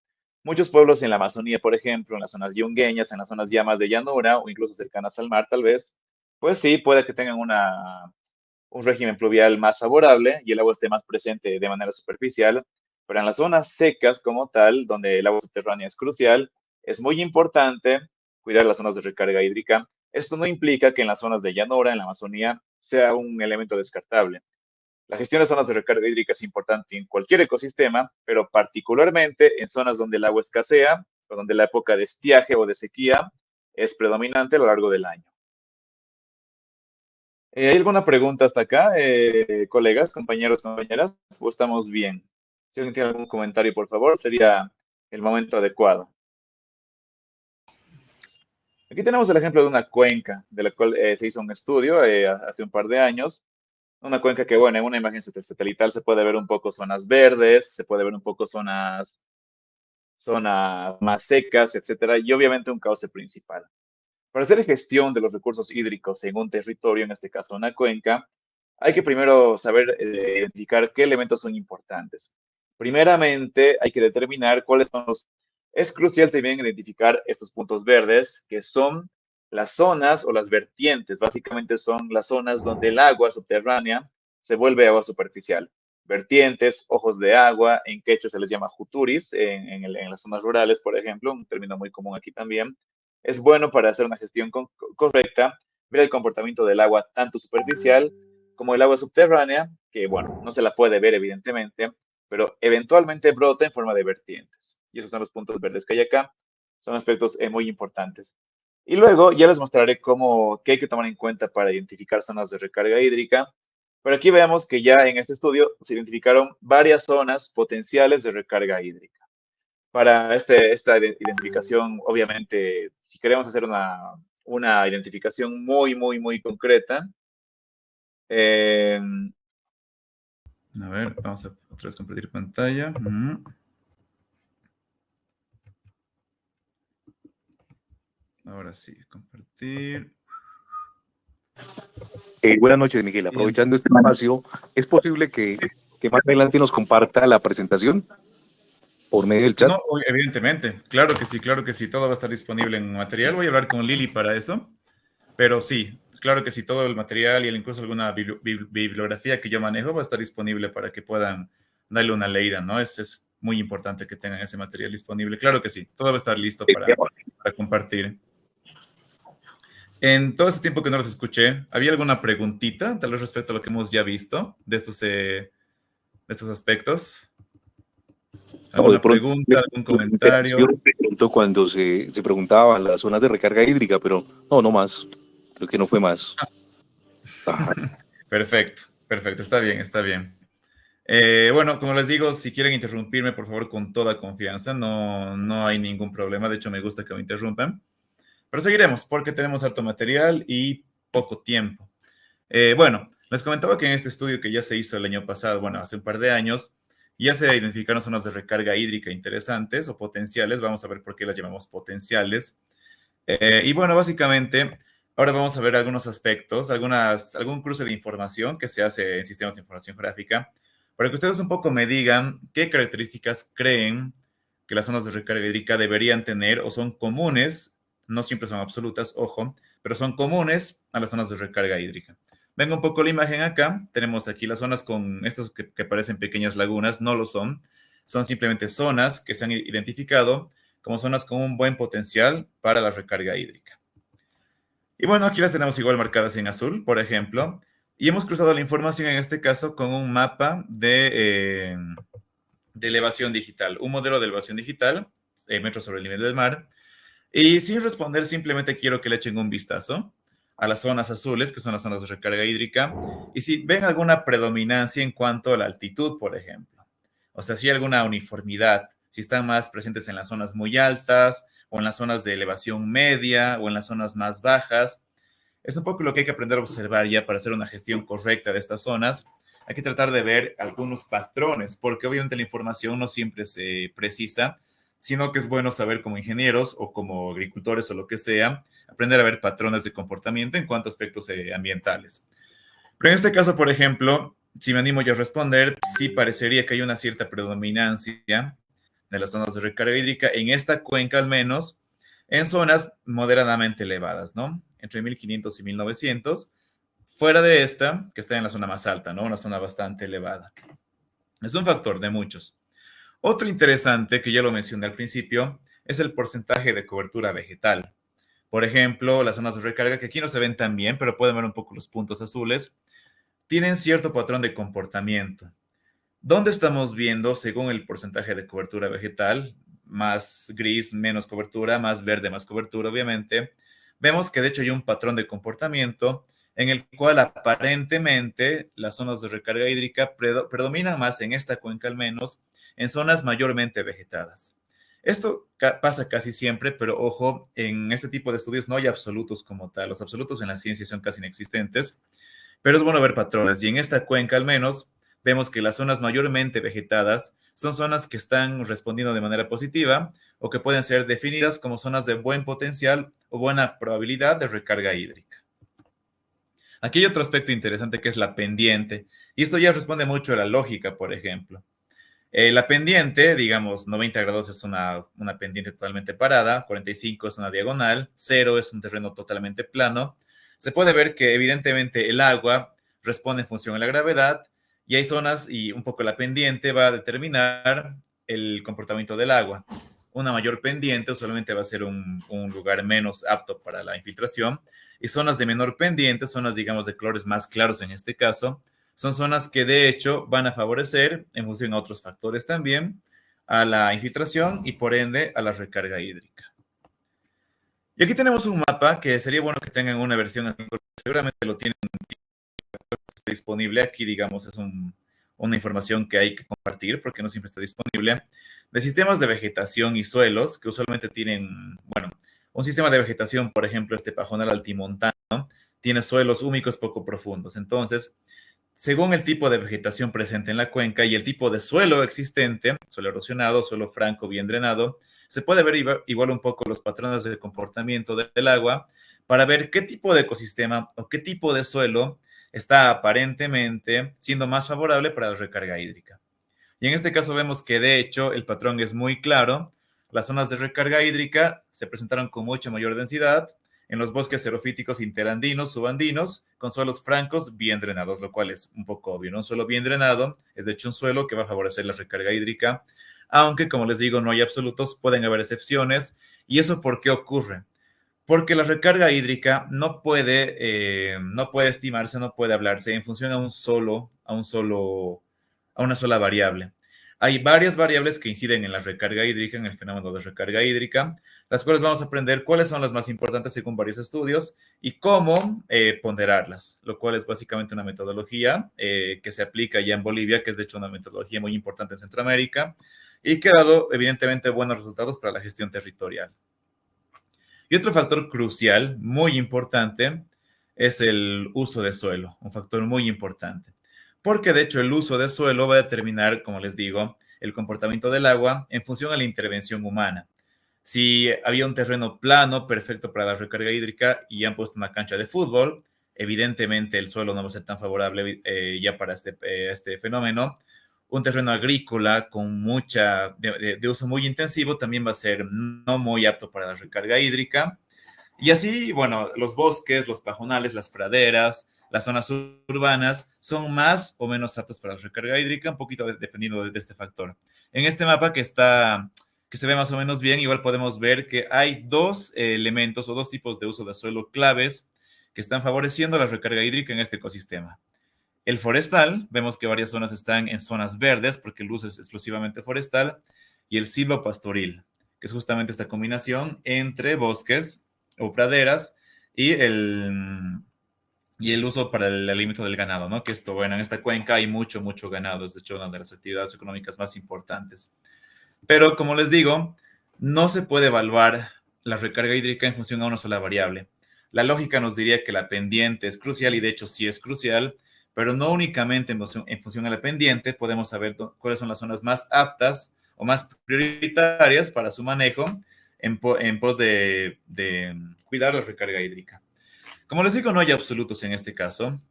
Muchos pueblos en la Amazonía, por ejemplo, en las zonas yungueñas, en las zonas ya más de llanura o incluso cercanas al mar, tal vez, pues sí, puede que tengan un régimen pluvial más favorable y el agua esté más presente de manera superficial, pero en las zonas secas como tal, donde el agua subterránea es crucial, es muy importante cuidar las zonas de recarga hídrica. Esto no implica que en las zonas de llanura, en la Amazonía, sea un elemento descartable. La gestión de zonas de recarga hídrica es importante en cualquier ecosistema, pero particularmente en zonas donde el agua escasea o donde la época de estiaje o de sequía es predominante a lo largo del año. ¿Hay alguna pregunta hasta acá, colegas, compañeros, compañeras? ¿O estamos bien? Si alguien tiene algún comentario, por favor, sería el momento adecuado. Aquí tenemos el ejemplo de una cuenca de la cual se hizo un estudio hace un par de años. Una cuenca que, bueno, en una imagen satelital se puede ver un poco zonas verdes, se puede ver un poco zonas más secas, etcétera, y obviamente un cauce principal. Para hacer gestión de los recursos hídricos en un territorio, en este caso una cuenca, hay que primero saber identificar qué elementos son importantes. Primeramente, hay que determinar cuáles son los... Es crucial también identificar estos puntos verdes, que son las zonas o las vertientes. Básicamente son las zonas donde el agua subterránea se vuelve agua superficial. Vertientes, ojos de agua, en quechua se les llama juturis, en las zonas rurales, por ejemplo, un término muy común aquí también. Es bueno para hacer una gestión correcta, ver el comportamiento del agua tanto superficial como el agua subterránea, que bueno, no se la puede ver evidentemente, pero eventualmente brota en forma de vertientes. Y esos son los puntos verdes que hay acá. Son aspectos muy importantes. Y luego ya les mostraré qué hay que tomar en cuenta para identificar zonas de recarga hídrica. Pero aquí vemos que ya en este estudio se identificaron varias zonas potenciales de recarga hídrica. Para esta identificación, obviamente, si queremos hacer una identificación muy, muy, muy concreta, eh, A ver, vamos a otra vez compartir pantalla. Ahora sí, compartir. Buenas noches, Miguel. Aprovechando este espacio, ¿es posible que más adelante nos comparta la presentación por medio del chat? No, evidentemente, claro que sí, todo va a estar disponible en material. Voy a hablar con Lili para eso, pero sí, claro que sí, todo el material y incluso alguna bibliografía que yo manejo va a estar disponible para que puedan darle una leída, ¿no? Es muy importante que tengan ese material disponible. Claro que sí, todo va a estar listo para compartir. En todo ese tiempo que no los escuché, ¿había alguna preguntita, tal vez respecto a lo que hemos ya visto de estos aspectos? No, de ¿Alguna pronto, pregunta, algún comentario? de pronto cuando se preguntaban las zonas de recarga hídrica, pero no más. Creo que no fue más. Ajá. Perfecto, perfecto, está bien, está bien. Bueno, como les digo, si quieren interrumpirme, por favor, con toda confianza, no hay ningún problema. De hecho, me gusta que me interrumpan. Pero seguiremos porque tenemos harto material y poco tiempo. Bueno, les comentaba que en este estudio que ya se hizo el año pasado, bueno, hace un par de años, ya se identificaron zonas de recarga hídrica interesantes o potenciales. Vamos a ver por qué las llamamos potenciales. Y bueno, básicamente, ahora vamos a ver algunos aspectos, algún cruce de información que se hace en sistemas de información gráfica, para que ustedes un poco me digan qué características creen que las zonas de recarga hídrica deberían tener o son comunes, no siempre son absolutas, ojo, pero son comunes a las zonas de recarga hídrica. Venga un poco la imagen acá, tenemos aquí las zonas con estos que parecen pequeñas lagunas, no lo son simplemente zonas que se han identificado como zonas con un buen potencial para la recarga hídrica. Y bueno, aquí las tenemos igual marcadas en azul, por ejemplo, y hemos cruzado la información en este caso con un mapa de elevación digital, un modelo de elevación digital, metros sobre el nivel del mar, y sin responder simplemente quiero que le echen un vistazo a las zonas azules, que son las zonas de recarga hídrica, y si ven alguna predominancia en cuanto a la altitud, por ejemplo. O sea, si hay alguna uniformidad, si están más presentes en las zonas muy altas, o en las zonas de elevación media, o en las zonas más bajas. Es un poco lo que hay que aprender a observar ya para hacer una gestión correcta de estas zonas. Hay que tratar de ver algunos patrones, porque obviamente la información no siempre se precisa, sino que es bueno saber como ingenieros o como agricultores o lo que sea, aprender a ver patrones de comportamiento en cuanto a aspectos ambientales. Pero en este caso, por ejemplo, si me animo yo a responder, sí parecería que hay una cierta predominancia de las zonas de recarga hídrica, en esta cuenca al menos, en zonas moderadamente elevadas, ¿no? Entre 1500 y 1900, fuera de esta, que está en la zona más alta, ¿no? Una zona bastante elevada. Es un factor de muchos. Otro interesante, que ya lo mencioné al principio, es el porcentaje de cobertura vegetal. Por ejemplo, las zonas de recarga, que aquí no se ven tan bien, pero pueden ver un poco los puntos azules, tienen cierto patrón de comportamiento. ¿Dónde estamos viendo, según el porcentaje de cobertura vegetal, más gris, menos cobertura, más verde, más cobertura, obviamente? Vemos que de hecho hay un patrón de comportamiento en el cual aparentemente las zonas de recarga hídrica predominan más en esta cuenca al menos, en zonas mayormente vegetadas. Esto pasa casi siempre, pero ojo, en este tipo de estudios no hay absolutos como tal. Los absolutos en la ciencia son casi inexistentes, pero es bueno ver patrones. Y en esta cuenca al menos vemos que las zonas mayormente vegetadas son zonas que están respondiendo de manera positiva o que pueden ser definidas como zonas de buen potencial o buena probabilidad de recarga hídrica. Aquí hay otro aspecto interesante que es la pendiente, y esto ya responde mucho a la lógica, por ejemplo. La pendiente, digamos, 90 grados es una pendiente totalmente parada, 45 es una diagonal, 0 es un terreno totalmente plano. Se puede ver que evidentemente el agua responde en función a la gravedad y hay zonas y un poco la pendiente va a determinar el comportamiento del agua. Una mayor pendiente usualmente va a ser un lugar menos apto para la infiltración y zonas de menor pendiente, zonas digamos de colores más claros en este caso, son zonas que de hecho van a favorecer, en función a otros factores también, a la infiltración y por ende a la recarga hídrica. Y aquí tenemos un mapa que sería bueno que tengan una versión, seguramente lo tienen disponible. Aquí, digamos, es una información que hay que compartir porque no siempre está disponible, de sistemas de vegetación y suelos que usualmente tienen, bueno, un sistema de vegetación, por ejemplo, este pajonal altimontano, tiene suelos húmicos poco profundos. Entonces, según el tipo de vegetación presente en la cuenca y el tipo de suelo existente, suelo erosionado, suelo franco, bien drenado, se puede ver igual un poco los patrones de comportamiento del agua para ver qué tipo de ecosistema o qué tipo de suelo está aparentemente siendo más favorable para la recarga hídrica. Y en este caso vemos que de hecho el patrón es muy claro. Las zonas de recarga hídrica se presentaron con mucha mayor densidad en los bosques xerofíticos interandinos, subandinos, con suelos francos bien drenados, lo cual es un poco obvio, ¿no? Un suelo bien drenado es de hecho un suelo que va a favorecer la recarga hídrica aunque, como les digo, no hay absolutos, pueden haber excepciones. ¿Y eso por qué ocurre? Porque la recarga hídrica no puede estimarse, no puede hablarse en función a una sola variable. Hay varias variables que inciden en la recarga hídrica, en el fenómeno de recarga hídrica, las cuales vamos a aprender cuáles son las más importantes según varios estudios y cómo ponderarlas, lo cual es básicamente una metodología que se aplica ya en Bolivia, que es de hecho una metodología muy importante en Centroamérica y que ha dado evidentemente buenos resultados para la gestión territorial. Y otro factor crucial, muy importante, es el uso de suelo, un factor muy importante. Porque de hecho el uso de suelo va a determinar, como les digo, el comportamiento del agua en función a la intervención humana. Si había un terreno plano, perfecto para la recarga hídrica, y han puesto una cancha de fútbol, evidentemente el suelo no va a ser tan favorable ya para este fenómeno. Un terreno agrícola con de uso muy intensivo también va a ser no muy apto para la recarga hídrica. Y así, bueno, los bosques, los pajonales, las praderas, las zonas urbanas son más o menos aptas para la recarga hídrica, un poquito dependiendo de este factor. En este mapa que se ve más o menos bien, igual podemos ver que hay dos elementos o dos tipos de uso de suelo claves que están favoreciendo la recarga hídrica en este ecosistema. El forestal, vemos que varias zonas están en zonas verdes porque el uso es exclusivamente forestal, y el silvopastoril, que es justamente esta combinación entre bosques o praderas y el uso para el alimento del ganado, ¿no? Que esto, bueno, en esta cuenca hay mucho ganado, es de hecho una de las actividades económicas más importantes. Pero, como les digo, no se puede evaluar la recarga hídrica en función a una sola variable. La lógica nos diría que la pendiente es crucial, y de hecho sí es crucial, pero no únicamente en función a la pendiente podemos saber cuáles son las zonas más aptas o más prioritarias para su manejo en pos de cuidar la recarga hídrica. Como les digo, no hay absolutos en este caso.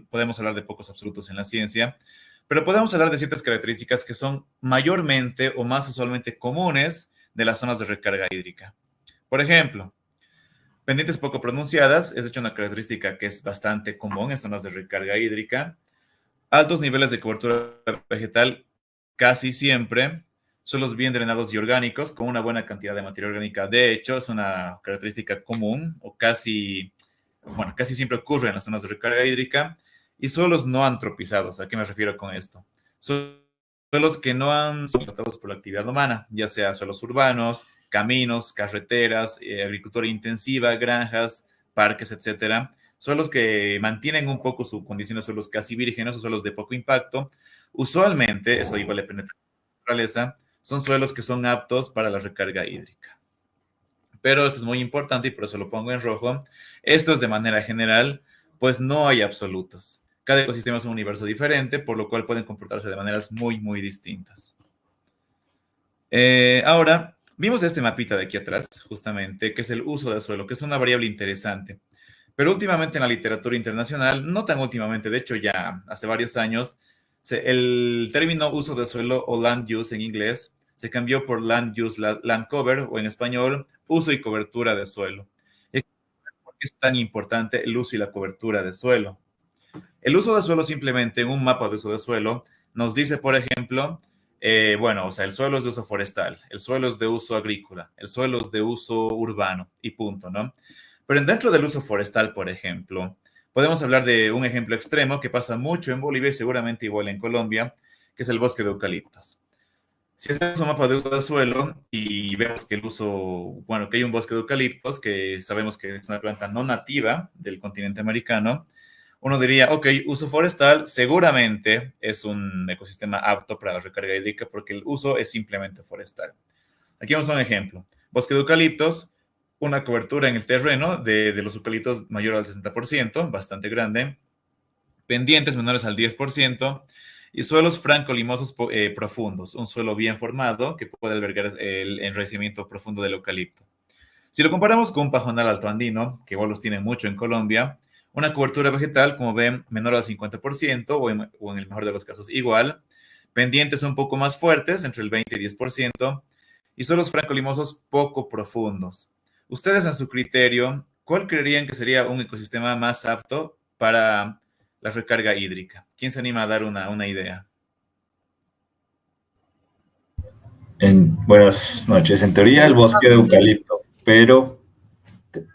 Podemos hablar de pocos absolutos en la ciencia, pero podemos hablar de ciertas características que son mayormente o más usualmente comunes de las zonas de recarga hídrica. Por ejemplo, pendientes poco pronunciadas es de hecho una característica que es bastante común en zonas de recarga hídrica. Altos niveles de cobertura vegetal casi siempre. Suelos bien drenados y orgánicos con una buena cantidad de materia orgánica. De hecho, es una característica común o casi siempre ocurre en las zonas de recarga hídrica. Y suelos no antropizados. ¿A qué me refiero con esto? Suelos que no han sido tratados por la actividad humana, ya sea suelos urbanos, caminos, carreteras, agricultura intensiva, granjas, parques, etcétera. Suelos que mantienen un poco su condición de suelos casi vírgenes o suelos de poco impacto. Usualmente, eso igual depende de la naturaleza, son suelos que son aptos para la recarga hídrica. Pero esto es muy importante y por eso lo pongo en rojo. Esto es de manera general, pues no hay absolutos. Cada ecosistema es un universo diferente, por lo cual pueden comportarse de maneras muy distintas. Ahora, vimos este mapita de aquí atrás, justamente, que es el uso del suelo, que es una variable interesante. Pero últimamente en la literatura internacional, no tan últimamente, de hecho ya hace varios años, el término uso del suelo o land use en inglés se cambió por land use, land cover, o en español, uso y cobertura de suelo. ¿Por qué es tan importante el uso y la cobertura de suelo? El uso de suelo simplemente en un mapa de uso de suelo nos dice, por ejemplo, el suelo es de uso forestal, el suelo es de uso agrícola, el suelo es de uso urbano y punto, ¿no? Pero dentro del uso forestal, por ejemplo, podemos hablar de un ejemplo extremo que pasa mucho en Bolivia y seguramente igual en Colombia, que es el bosque de eucaliptos. Si hacemos un mapa de uso de suelo y vemos que que hay un bosque de eucaliptos, que sabemos que es una planta no nativa del continente americano, uno diría, ok, uso forestal seguramente es un ecosistema apto para la recarga hídrica porque el uso es simplemente forestal. Aquí vamos a un ejemplo. Bosque de eucaliptos, una cobertura en el terreno de los eucaliptos mayor al 60%, bastante grande, pendientes menores al 10%, y suelos franco-limosos profundos, un suelo bien formado que puede albergar el enraizamiento profundo del eucalipto. Si lo comparamos con un pajonal altoandino, que igual los tiene mucho en Colombia, una cobertura vegetal, como ven, menor al 50% o en el mejor de los casos igual, pendientes un poco más fuertes, entre el 20 y 10%, y suelos franco-limosos poco profundos. Ustedes, en su criterio, ¿cuál creerían que sería un ecosistema más apto para la recarga hídrica? ¿Quién se anima a dar una idea? Buenas noches. En teoría, el bosque de eucalipto, pero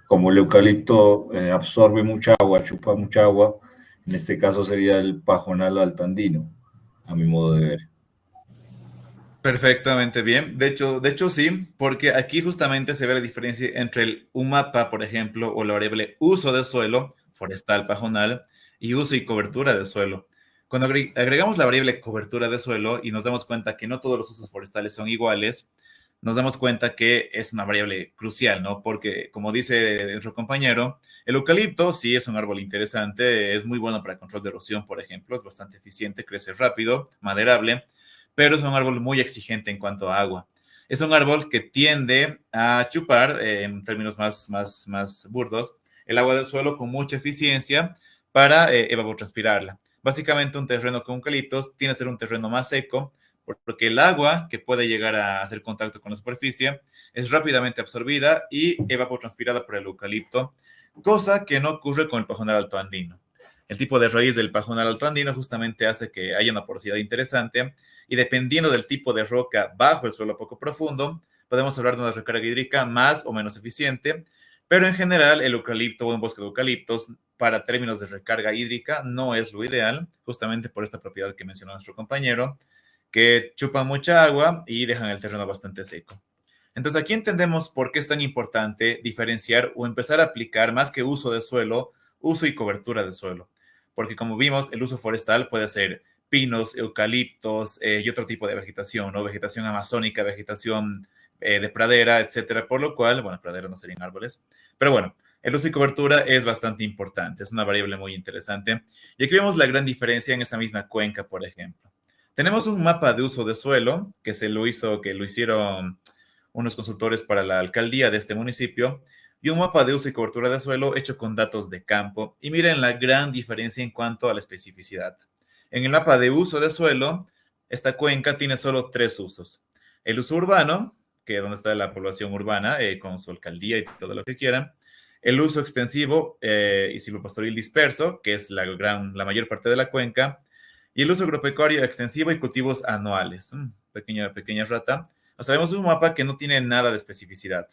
como el eucalipto absorbe mucha agua, chupa mucha agua, en este caso sería el pajonal altandino, a mi modo de ver. Perfectamente bien. De hecho sí, porque aquí justamente se ve la diferencia entre un mapa, por ejemplo, o la variable uso de suelo, forestal, pajonal, y uso y cobertura de suelo. Cuando agregamos la variable cobertura de suelo y nos damos cuenta que no todos los usos forestales son iguales, nos damos cuenta que es una variable crucial, ¿no? Porque, como dice nuestro compañero, el eucalipto sí es un árbol interesante, es muy bueno para control de erosión, por ejemplo, es bastante eficiente, crece rápido, maderable, pero es un árbol muy exigente en cuanto a agua. Es un árbol que tiende a chupar, en términos más burdos, el agua del suelo con mucha eficiencia para evapotranspirarla. Básicamente, un terreno con eucaliptos tiene que ser un terreno más seco, porque el agua que puede llegar a hacer contacto con la superficie es rápidamente absorbida y evapotranspirada por el eucalipto, cosa que no ocurre con el pajonal alto andino. El tipo de raíz del pajonal alto andino justamente hace que haya una porosidad interesante y dependiendo del tipo de roca bajo el suelo poco profundo, podemos hablar de una recarga hídrica más o menos eficiente, pero en general el eucalipto o un bosque de eucaliptos para términos de recarga hídrica no es lo ideal, justamente por esta propiedad que mencionó nuestro compañero, que chupan mucha agua y dejan el terreno bastante seco. Entonces aquí entendemos por qué es tan importante diferenciar o empezar a aplicar más que uso de suelo, uso y cobertura de suelo. Porque como vimos, el uso forestal puede ser pinos, eucaliptos y otro tipo de vegetación, ¿no? Vegetación amazónica, vegetación de pradera, etcétera. Por lo cual, bueno, pradera no serían árboles, pero bueno, el uso y cobertura es bastante importante, es una variable muy interesante. Y aquí vemos la gran diferencia en esa misma cuenca, por ejemplo. Tenemos un mapa de uso de suelo que lo hicieron unos consultores para la alcaldía de este municipio y un mapa de uso y cobertura de suelo hecho con datos de campo. Y miren la gran diferencia en cuanto a la especificidad. En el mapa de uso de suelo, esta cuenca tiene solo 3 usos. El uso urbano, que es donde está la población urbana, con su alcaldía y todo lo que quieran. El uso extensivo y silvopastoril disperso, que es la mayor parte de la cuenca. Y el uso agropecuario extensivo y cultivos anuales. Pequeña rata. O sea, vemos un mapa que no tiene nada de especificidad.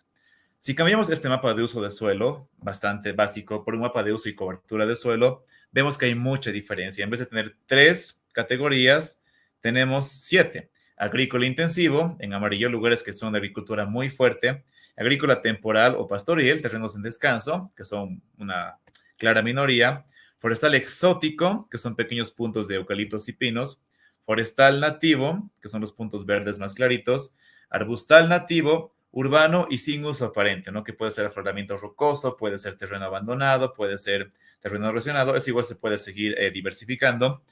Si cambiamos este mapa de uso de suelo, bastante básico, por un mapa de uso y cobertura de suelo, vemos que hay mucha diferencia. En vez de tener 3 categorías, tenemos 7. Agrícola intensivo, en amarillo, lugares que son de agricultura muy fuerte. Agrícola temporal o pastoril, terrenos en descanso, que son una clara minoría. Forestal exótico, que son pequeños puntos de eucaliptos y pinos. Forestal nativo, que son los puntos verdes más claritos. Arbustal nativo, urbano y sin uso aparente, ¿no? Que puede ser afloramiento rocoso, puede ser terreno abandonado, puede ser terreno erosionado, es igual se puede seguir diversificando.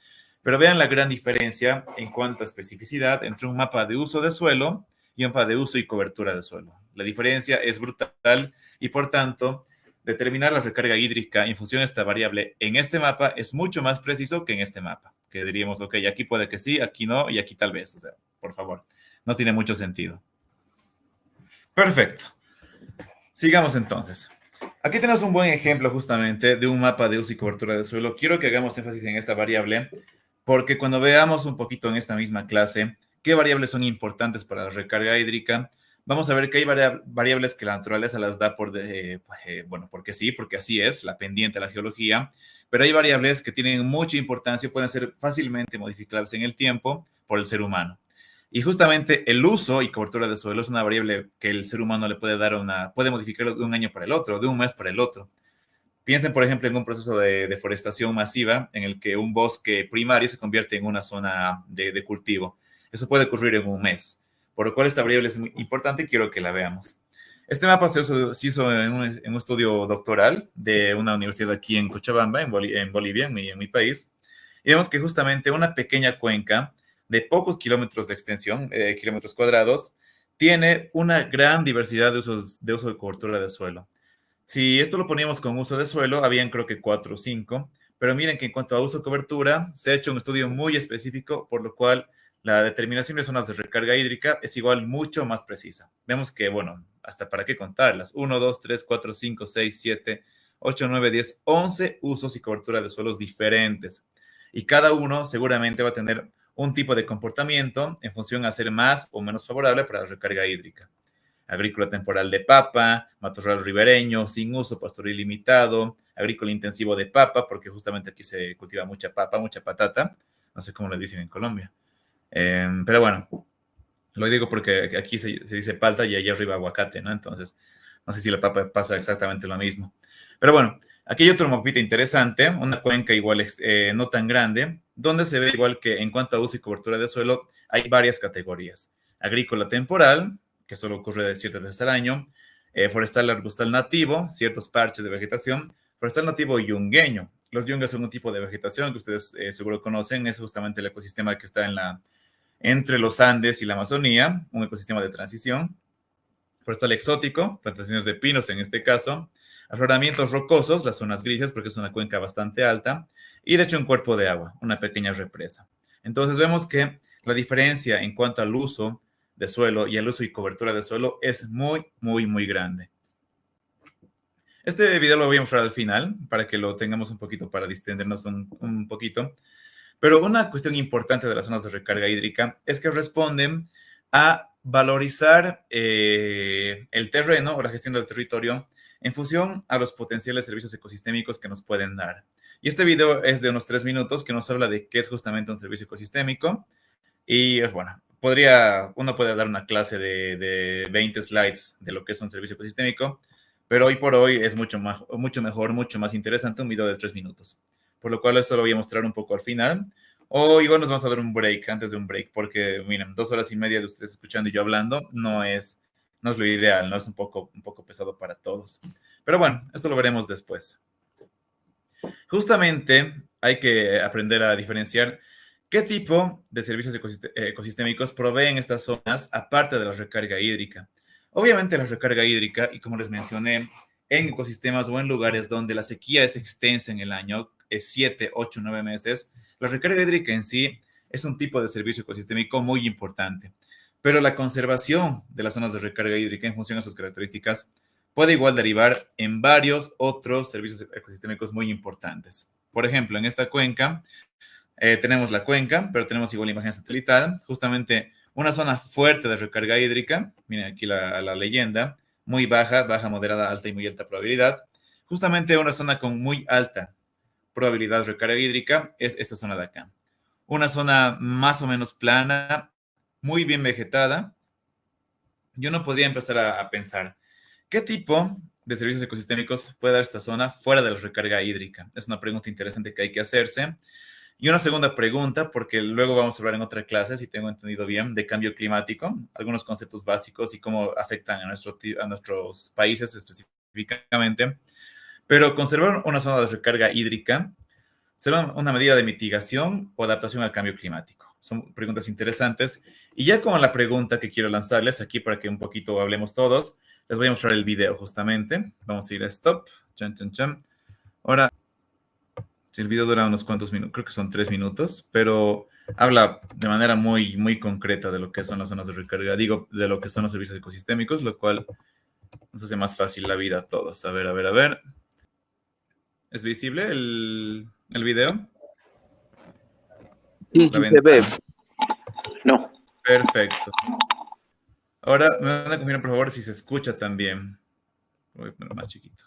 Pero vean la gran diferencia en cuanto a especificidad entre un mapa de uso de suelo y un mapa de uso y cobertura de suelo. La diferencia es brutal y por tanto, determinar la recarga hídrica en función de esta variable en este mapa es mucho más preciso que en este mapa, que diríamos, ok, aquí puede que sí, aquí no y aquí tal vez, o sea, por favor, no tiene mucho sentido. Perfecto. Sigamos entonces. Aquí tenemos un buen ejemplo justamente de un mapa de uso y cobertura de suelo. Quiero que hagamos énfasis en esta variable porque cuando veamos un poquito en esta misma clase qué variables son importantes para la recarga hídrica, vamos a ver que hay variables que la naturaleza las da bueno, porque sí, porque así es, la pendiente, la geología, pero hay variables que tienen mucha importancia y pueden ser fácilmente modificables en el tiempo por el ser humano. Y justamente el uso y cobertura de suelo es una variable que el ser humano le puede puede modificarlo de un año para el otro, de un mes para el otro. Piensen, por ejemplo, en un proceso de deforestación masiva en el que un bosque primario se convierte en una zona de cultivo. Eso puede ocurrir en un mes, por lo cual esta variable es muy importante y quiero que la veamos. Este mapa se hizo en un estudio doctoral de una universidad aquí en Cochabamba, en Bolivia, en mi país, y vemos que justamente una pequeña cuenca de pocos kilómetros de extensión, kilómetros cuadrados, tiene una gran diversidad de uso de cobertura de suelo. Si esto lo poníamos con uso de suelo, habían creo que 4 o 5, pero miren que en cuanto a uso de cobertura, se ha hecho un estudio muy específico, por lo cual la determinación de zonas de recarga hídrica es igual mucho más precisa. Vemos que, bueno, hasta para qué contarlas, 1, 2, 3, 4, 5, 6, 7, 8, 9, 10, 11 usos y cobertura de suelos diferentes. Y cada uno seguramente va a tener un tipo de comportamiento en función a ser más o menos favorable para la recarga hídrica. Agrícola temporal de papa, matorral ribereño, sin uso, pastoril limitado, agrícola intensivo de papa, porque justamente aquí se cultiva mucha papa, mucha patata, no sé cómo le dicen en Colombia. Pero bueno, lo digo porque aquí se dice palta y allá arriba aguacate, ¿no? Entonces, no sé si la papa pasa exactamente lo mismo. Pero bueno, aquí hay otro mapita interesante, una cuenca igual no tan grande, donde se ve igual que en cuanto a uso y cobertura de suelo, hay varias categorías. Agrícola temporal, que solo ocurre de 7 veces al año, forestal arbustal nativo, ciertos parches de vegetación, forestal nativo yungueño. Los yungas son un tipo de vegetación que ustedes seguro conocen, es justamente el ecosistema que está entre los Andes y la Amazonía, un ecosistema de transición. Forestal exótico, plantaciones de pinos en este caso, afloramientos rocosos, las zonas grises, porque es una cuenca bastante alta, y de hecho un cuerpo de agua, una pequeña represa. Entonces vemos que la diferencia en cuanto al uso de suelo y el uso y cobertura de suelo es muy, muy, muy grande. Este video lo voy a mostrar al final para que lo tengamos un poquito para distendernos un poquito. Pero una cuestión importante de las zonas de recarga hídrica es que responden a valorizar el terreno o la gestión del territorio en función a los potenciales servicios ecosistémicos que nos pueden dar. Y este video es de unos 3 minutos que nos habla de qué es justamente un servicio ecosistémico. Y bueno, uno puede dar una clase de 20 slides de lo que es un servicio ecosistémico, pero hoy por hoy es mucho mejor, mucho más interesante un video de 3 minutos. Por lo cual esto lo voy a mostrar un poco al final. O igual nos vamos a dar un break, antes de un break, porque miren, 2 horas y media de ustedes escuchando y yo hablando no es lo ideal, ¿no? Es un poco pesado para todos. Pero bueno, esto lo veremos después. Justamente hay que aprender a diferenciar qué tipo de servicios ecosistémicos proveen estas zonas, aparte de la recarga hídrica. Obviamente la recarga hídrica, y como les mencioné, en ecosistemas o en lugares donde la sequía es extensa en el año, es 7, 8, 9 meses, la recarga hídrica en sí es un tipo de servicio ecosistémico muy importante. Pero la conservación de las zonas de recarga hídrica en función a sus características puede igual derivar en varios otros servicios ecosistémicos muy importantes. Por ejemplo, en esta cuenca tenemos la cuenca, pero tenemos igual imagen satelital, justamente una zona fuerte de recarga hídrica, miren aquí la leyenda, muy baja, moderada, alta y muy alta probabilidad. Justamente una zona con muy alta probabilidad de recarga hídrica es esta zona de acá. Una zona más o menos plana, muy bien vegetada. Y uno podría empezar a pensar, ¿qué tipo de servicios ecosistémicos puede dar esta zona fuera de la recarga hídrica? Es una pregunta interesante que hay que hacerse. Y una segunda pregunta, porque luego vamos a hablar en otra clase, si tengo entendido bien, de cambio climático, algunos conceptos básicos y cómo afectan a nuestros países específicamente. Pero conservar una zona de recarga hídrica será una medida de mitigación o adaptación al cambio climático. Son preguntas interesantes. Y ya con la pregunta que quiero lanzarles aquí para que un poquito hablemos todos, les voy a mostrar el video justamente. Vamos a ir a stop. Chan, chan, chan. Ahora, si el video dura unos cuantos minutos, creo que son 3 minutos, pero habla de manera muy, muy concreta de lo que son las zonas de recarga, de lo que son los servicios ecosistémicos, lo cual nos hace más fácil la vida a todos. A ver. ¿Es visible el video? Sí, se ve. No. Perfecto. Ahora me van a confirmar, por favor, si se escucha también. Voy a poner más chiquito.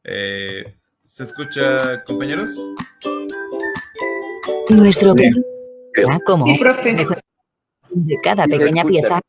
¿Se escucha, compañeros? Nuestro como Sí, profe. de cada Sí, se pequeña escucha. pieza.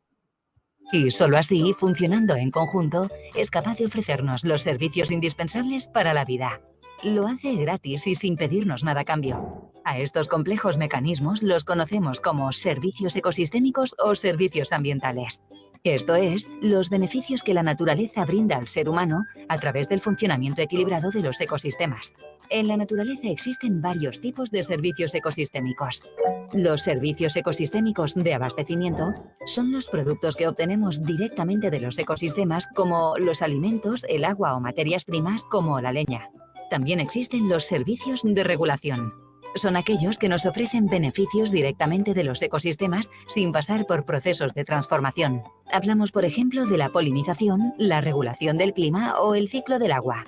Y solo así, funcionando en conjunto, es capaz de ofrecernos los servicios indispensables para la vida. Lo hace gratis y sin pedirnos nada a cambio. A estos complejos mecanismos los conocemos como servicios ecosistémicos o servicios ambientales. Esto es, los beneficios que la naturaleza brinda al ser humano a través del funcionamiento equilibrado de los ecosistemas. En la naturaleza existen varios tipos de servicios ecosistémicos. Los servicios ecosistémicos de abastecimiento son los productos que obtenemos directamente de los ecosistemas, como los alimentos, el agua o materias primas como la leña. También existen los servicios de regulación. Son aquellos que nos ofrecen beneficios directamente de los ecosistemas sin pasar por procesos de transformación. Hablamos, por ejemplo, de la polinización, la regulación del clima o el ciclo del agua.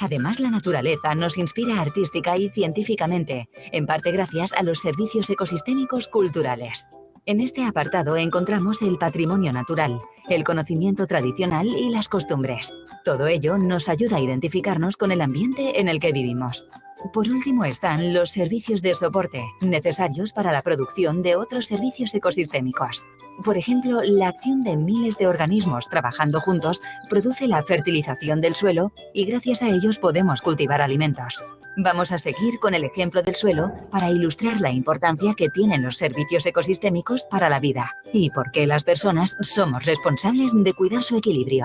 Además, la naturaleza nos inspira artística y científicamente, en parte gracias a los servicios ecosistémicos culturales. En este apartado encontramos el patrimonio natural, el conocimiento tradicional y las costumbres. Todo ello nos ayuda a identificarnos con el ambiente en el que vivimos. Por último están los servicios de soporte, necesarios para la producción de otros servicios ecosistémicos. Por ejemplo, la acción de miles de organismos trabajando juntos produce la fertilización del suelo y gracias a ellos podemos cultivar alimentos. Vamos a seguir con el ejemplo del suelo para ilustrar la importancia que tienen los servicios ecosistémicos para la vida y por qué las personas somos responsables de cuidar su equilibrio.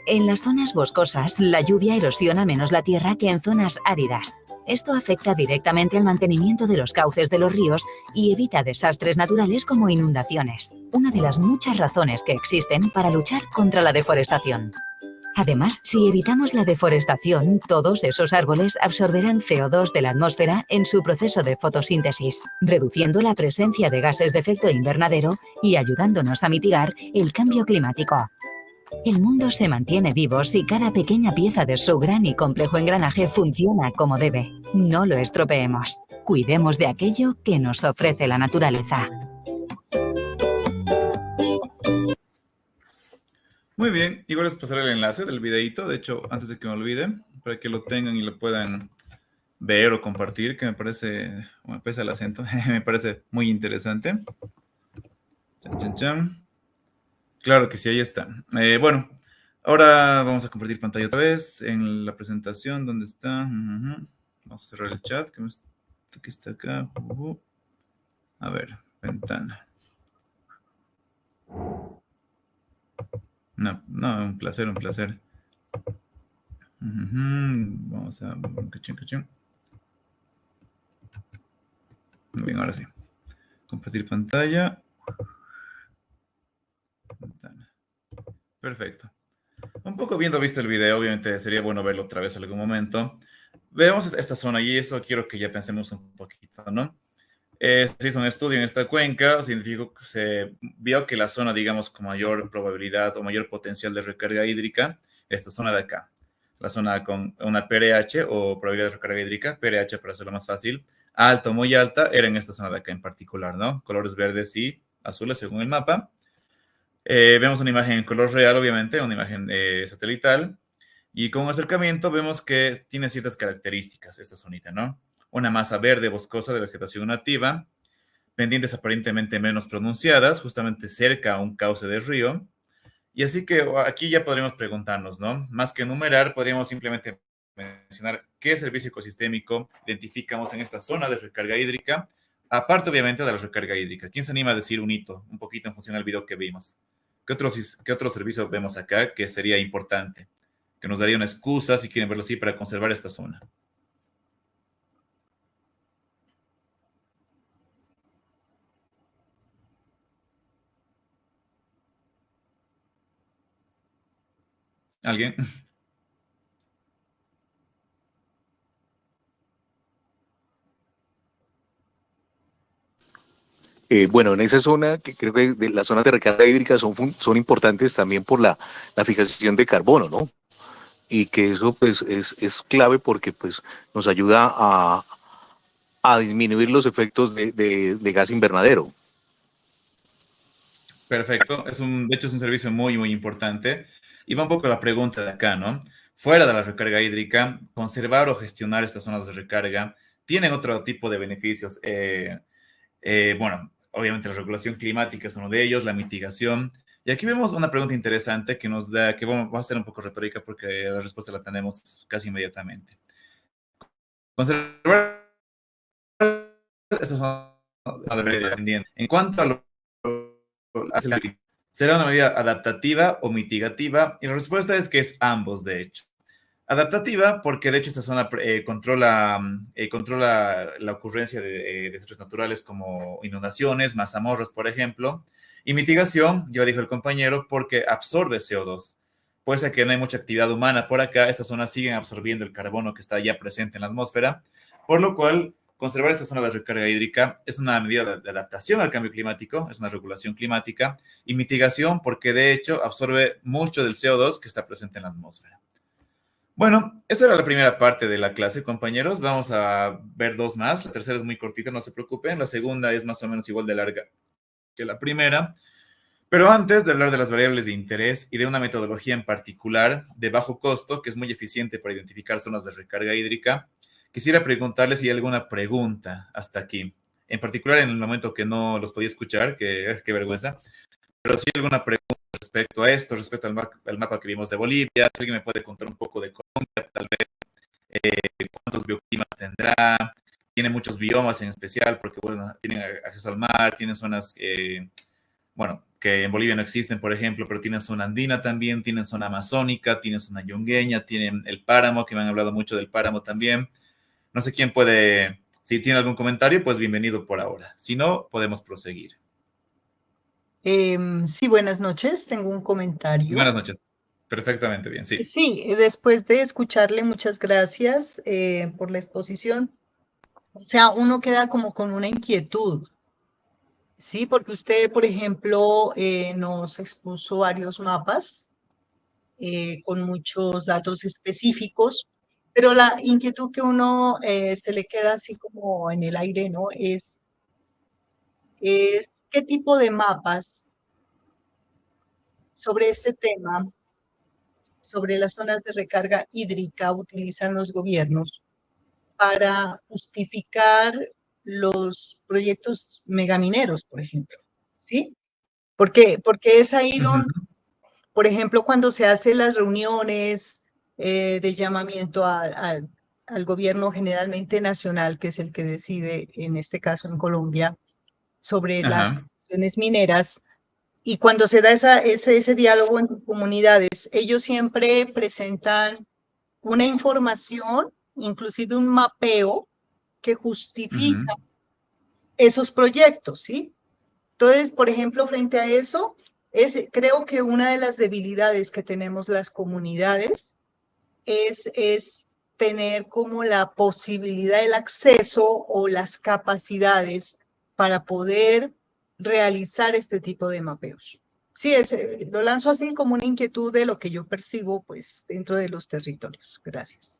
En las zonas boscosas, la lluvia erosiona menos la tierra que en zonas áridas. Esto afecta directamente al mantenimiento de los cauces de los ríos y evita desastres naturales como inundaciones, una de las muchas razones que existen para luchar contra la deforestación. Además, si evitamos la deforestación, todos esos árboles absorberán CO2 de la atmósfera en su proceso de fotosíntesis, reduciendo la presencia de gases de efecto invernadero y ayudándonos a mitigar el cambio climático. El mundo se mantiene vivo si cada pequeña pieza de su gran y complejo engranaje funciona como debe. No lo estropeemos. Cuidemos de aquello que nos ofrece la naturaleza. Muy bien, igual les pasaré el enlace del videito, de hecho, antes de que me olvide, para que lo tengan y lo puedan ver o compartir, que me parece, me pesa el acento, me parece muy interesante. Chan, chan, chan. Claro que sí, ahí está. Bueno, ahora vamos a compartir pantalla otra vez en la presentación, ¿dónde está? Vamos a cerrar el chat, que está acá. A ver, ventana. No, un placer, un placer. Vamos a... Cachín. Muy bien, ahora sí. Compartir pantalla. Ventana. Perfecto. Un poco viendo visto el video, obviamente sería bueno verlo otra vez en algún momento. Veamos esta zona y eso quiero que ya pensemos un poquito, ¿no? Se hizo un estudio en esta cuenca, científico, se vio que la zona, digamos, con mayor probabilidad o mayor potencial de recarga hídrica, esta zona de acá, la zona con una PRH o probabilidad de recarga hídrica, PRH para hacerlo más fácil, alta o muy alta, era en esta zona de acá en particular, ¿no? Colores verdes y azules según el mapa. Vemos una imagen en color real, obviamente, una imagen satelital, y con acercamiento vemos que tiene ciertas características esta zonita, ¿no? Una masa verde boscosa de vegetación nativa, pendientes aparentemente menos pronunciadas, justamente cerca a un cauce de río. Y así que aquí ya podríamos preguntarnos, ¿no? Más que enumerar, podríamos simplemente mencionar qué servicio ecosistémico identificamos en esta zona de recarga hídrica, aparte obviamente de la recarga hídrica. ¿Quién se anima a decir un hito, un poquito en función al video que vimos? ¿Qué otro servicio vemos acá que sería importante? Que nos daría una excusa, si quieren verlo así, para conservar esta zona. ¿Alguien? Bueno, en esa zona, que creo que las zonas de recarga hídrica son importantes también por la fijación de carbono, ¿no? Y que eso pues es clave porque pues nos ayuda a disminuir los efectos de gas invernadero. Perfecto. De hecho, es un servicio muy, muy importante. Y va un poco la pregunta de acá, ¿no? Fuera de la recarga hídrica, conservar o gestionar estas zonas de recarga tienen otro tipo de beneficios. Bueno, obviamente la regulación climática es uno de ellos, la mitigación. Y aquí vemos una pregunta interesante que nos da, que va a ser un poco retórica porque la respuesta la tenemos casi inmediatamente. Conservar estas zonas de recarga. En cuanto a lo ¿será una medida adaptativa o mitigativa? Y la respuesta es que es ambos, de hecho. Adaptativa, porque de hecho esta zona controla la ocurrencia de desastres naturales como inundaciones, mazamorras, por ejemplo. Y mitigación, ya dijo el compañero, porque absorbe CO2. Puede ser que no hay mucha actividad humana por acá, estas zonas siguen absorbiendo el carbono que está ya presente en la atmósfera, por lo cual conservar esta zona de recarga hídrica es una medida de adaptación al cambio climático, es una regulación climática, y mitigación porque de hecho absorbe mucho del CO2 que está presente en la atmósfera. Bueno, esta era la primera parte de la clase, compañeros. Vamos a ver dos más. La tercera es muy cortita, no se preocupen. La segunda es más o menos igual de larga que la primera. Pero antes de hablar de las variables de interés y de una metodología en particular de bajo costo, que es muy eficiente para identificar zonas de recarga hídrica, quisiera preguntarles si hay alguna pregunta hasta aquí. En particular en el momento que no los podía escuchar, que qué vergüenza. Pero si hay alguna pregunta respecto a esto, respecto al mapa que vimos de Bolivia, si alguien me puede contar un poco de Colombia, tal vez cuántos bioclimas tendrá, tiene muchos biomas en especial, porque bueno, tienen acceso al mar, tienen zonas, bueno, que en Bolivia no existen, por ejemplo, pero tienen zona andina también, tienen zona amazónica, tienen zona yungueña, tienen el páramo, que me han hablado mucho del páramo también. No sé quién puede, si tiene algún comentario, pues bienvenido por ahora. Si no, podemos proseguir. Sí, buenas noches. Tengo un comentario. Buenas noches. Perfectamente bien, sí. Sí, después de escucharle, muchas gracias por la exposición. O sea, uno queda como con una inquietud, ¿sí? Porque usted, por ejemplo, nos expuso varios mapas con muchos datos específicos, pero la inquietud que uno se le queda así como en el aire, ¿no? Es qué tipo de mapas sobre este tema, sobre las zonas de recarga hídrica, utilizan los gobiernos para justificar los proyectos megamineros, por ejemplo, ¿sí? Porque es ahí donde, por ejemplo, cuando se hacen las reuniones de llamamiento al gobierno generalmente nacional, que es el que decide, en este caso en Colombia, sobre las condiciones mineras, y cuando se da ese diálogo en comunidades, ellos siempre presentan una información, inclusive un mapeo, que justifica esos proyectos, ¿sí? Entonces, por ejemplo, frente a eso, creo que una de las debilidades que tenemos las comunidades es tener como la posibilidad, el acceso o las capacidades para poder realizar este tipo de mapeos. Sí, lo lanzo así como una inquietud de lo que yo percibo pues dentro de los territorios. Gracias.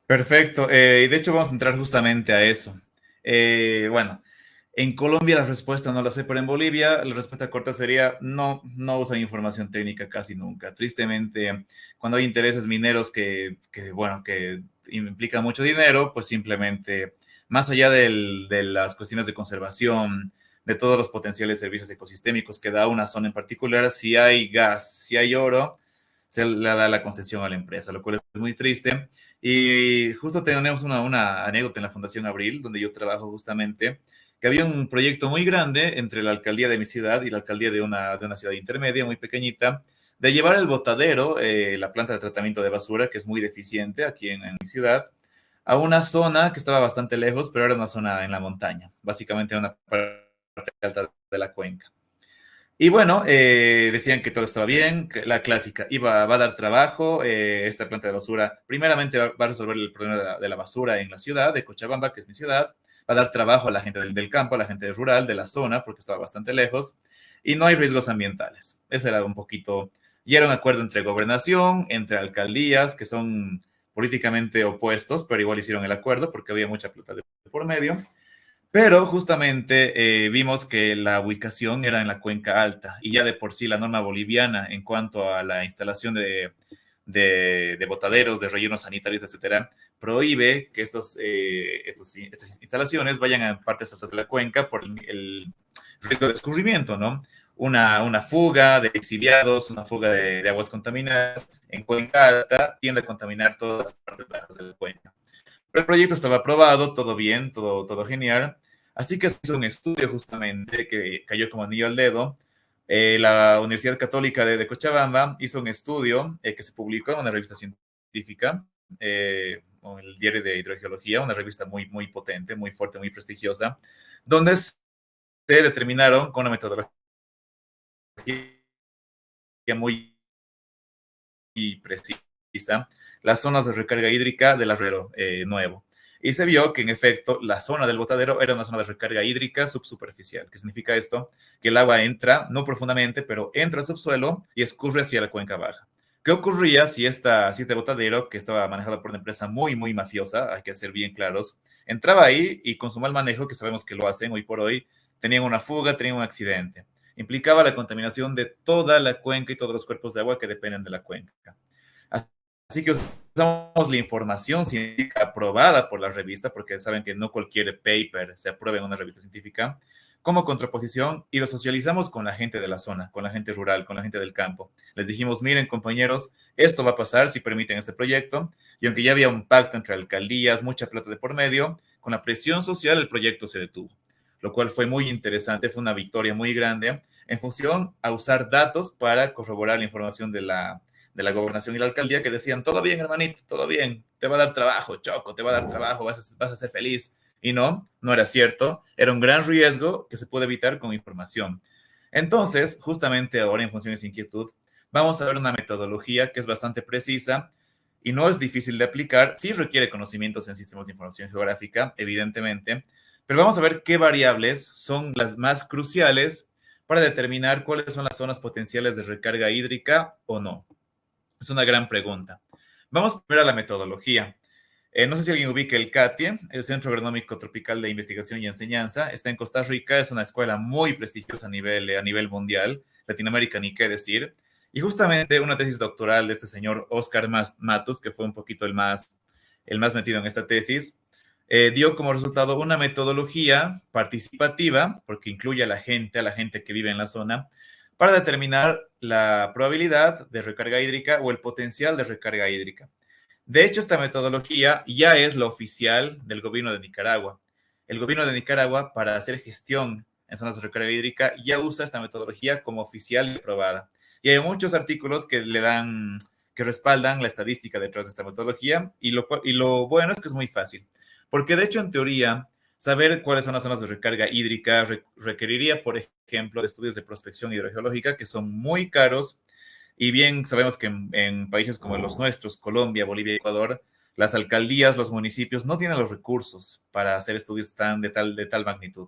Perfecto. Y de hecho vamos a entrar justamente a eso. Bueno, en Colombia la respuesta no la sé, pero en Bolivia la respuesta corta sería no, no usan información técnica casi nunca. Tristemente, cuando hay intereses mineros bueno, que implican mucho dinero, pues simplemente, más allá de las cuestiones de conservación, de todos los potenciales servicios ecosistémicos que da una zona en particular, si hay gas, si hay oro, se le da la concesión a la empresa, lo cual es muy triste. Y justo tenemos una anécdota en la Fundación Abril, donde yo trabajo justamente, que había un proyecto muy grande entre la alcaldía de mi ciudad y la alcaldía de una ciudad intermedia, muy pequeñita, de llevar el botadero, la planta de tratamiento de basura, que es muy deficiente aquí en mi ciudad, a una zona que estaba bastante lejos, pero era una zona en la montaña, básicamente una parte alta de la cuenca. Y bueno, decían que todo estaba bien, que la clásica, va a dar trabajo, esta planta de basura, primeramente va a resolver el problema de la basura en la ciudad de Cochabamba, que es mi ciudad, va a dar trabajo a la gente del campo, a la gente rural, de la zona, porque estaba bastante lejos, y no hay riesgos ambientales. Ese era un poquito, y era un acuerdo entre gobernación, entre alcaldías, que son políticamente opuestos, pero igual hicieron el acuerdo porque había mucha plata de por medio. Pero justamente vimos que la ubicación era en la cuenca alta y ya de por sí la norma boliviana en cuanto a la instalación de botaderos, de rellenos sanitarios, etcétera, prohíbe que estas instalaciones vayan a partes altas de la cuenca por el riesgo de escurrimiento, ¿no? Una fuga de exiliados, una fuga de aguas contaminadas en cuenca alta tiende a contaminar todas las partes bajas de la cuenca. Pero el proyecto estaba aprobado, todo bien, todo genial. Así que se hizo un estudio justamente que cayó como anillo al dedo. La Universidad Católica de Cochabamba hizo un estudio que se publicó en una revista científica, el Diario de Hidrogeología, una revista muy, muy potente, muy fuerte, muy prestigiosa, donde se determinaron con una metodología muy precisa las zonas de recarga hídrica del arroyo nuevo. Y se vio que, en efecto, la zona del botadero era una zona de recarga hídrica subsuperficial. ¿Qué significa esto? Que el agua entra, no profundamente, pero entra al subsuelo y escurre hacia la cuenca baja. ¿Qué ocurría si este botadero, que estaba manejado por una empresa muy, muy mafiosa, hay que ser bien claros, entraba ahí y con su mal manejo, que sabemos que lo hacen hoy por hoy, tenían una fuga, tenían un accidente? Implicaba la contaminación de toda la cuenca y todos los cuerpos de agua que dependen de la cuenca. Así que usamos la información científica aprobada por la revista, porque saben que no cualquier paper se aprueba en una revista científica, como contraposición, y lo socializamos con la gente de la zona, con la gente rural, con la gente del campo. Les dijimos, miren compañeros, esto va a pasar si permiten este proyecto, y aunque ya había un pacto entre alcaldías, mucha plata de por medio, con la presión social el proyecto se detuvo, lo cual fue muy interesante, fue una victoria muy grande en función a usar datos para corroborar la información de la gobernación y la alcaldía, que decían, todo bien, hermanito, todo bien, te va a dar trabajo, Choco, te va a dar trabajo, vas a ser feliz. Y no, no era cierto, era un gran riesgo que se puede evitar con información. Entonces, justamente ahora, en función de esa inquietud, vamos a ver una metodología que es bastante precisa y no es difícil de aplicar, sí requiere conocimientos en sistemas de información geográfica, evidentemente, pero vamos a ver qué variables son las más cruciales para determinar cuáles son las zonas potenciales de recarga hídrica o no. Es una gran pregunta. Vamos primero a la metodología. No sé si alguien ubica el CATIE, el Centro Agronómico Tropical de Investigación y Enseñanza. Está en Costa Rica, es una escuela muy prestigiosa a nivel mundial, Latinoamérica ni qué decir. Y justamente una tesis doctoral de este señor Oscar Matus, que fue un poquito el más metido en esta tesis, dio como resultado una metodología participativa, porque incluye a la gente que vive en la zona, para determinar la probabilidad de recarga hídrica o el potencial de recarga hídrica. De hecho, esta metodología ya es la oficial del gobierno de Nicaragua. El gobierno de Nicaragua, para hacer gestión en zonas de recarga hídrica, ya usa esta metodología como oficial y aprobada. Y hay muchos artículos que respaldan la estadística detrás de esta metodología, y lo bueno es que es muy fácil, porque de hecho, en teoría, saber cuáles son las zonas de recarga hídrica requeriría, por ejemplo, de estudios de prospección hidrogeológica que son muy caros, y bien sabemos que en países como los nuestros, Colombia, Bolivia y Ecuador, las alcaldías, los municipios no tienen los recursos para hacer estudios de tal magnitud.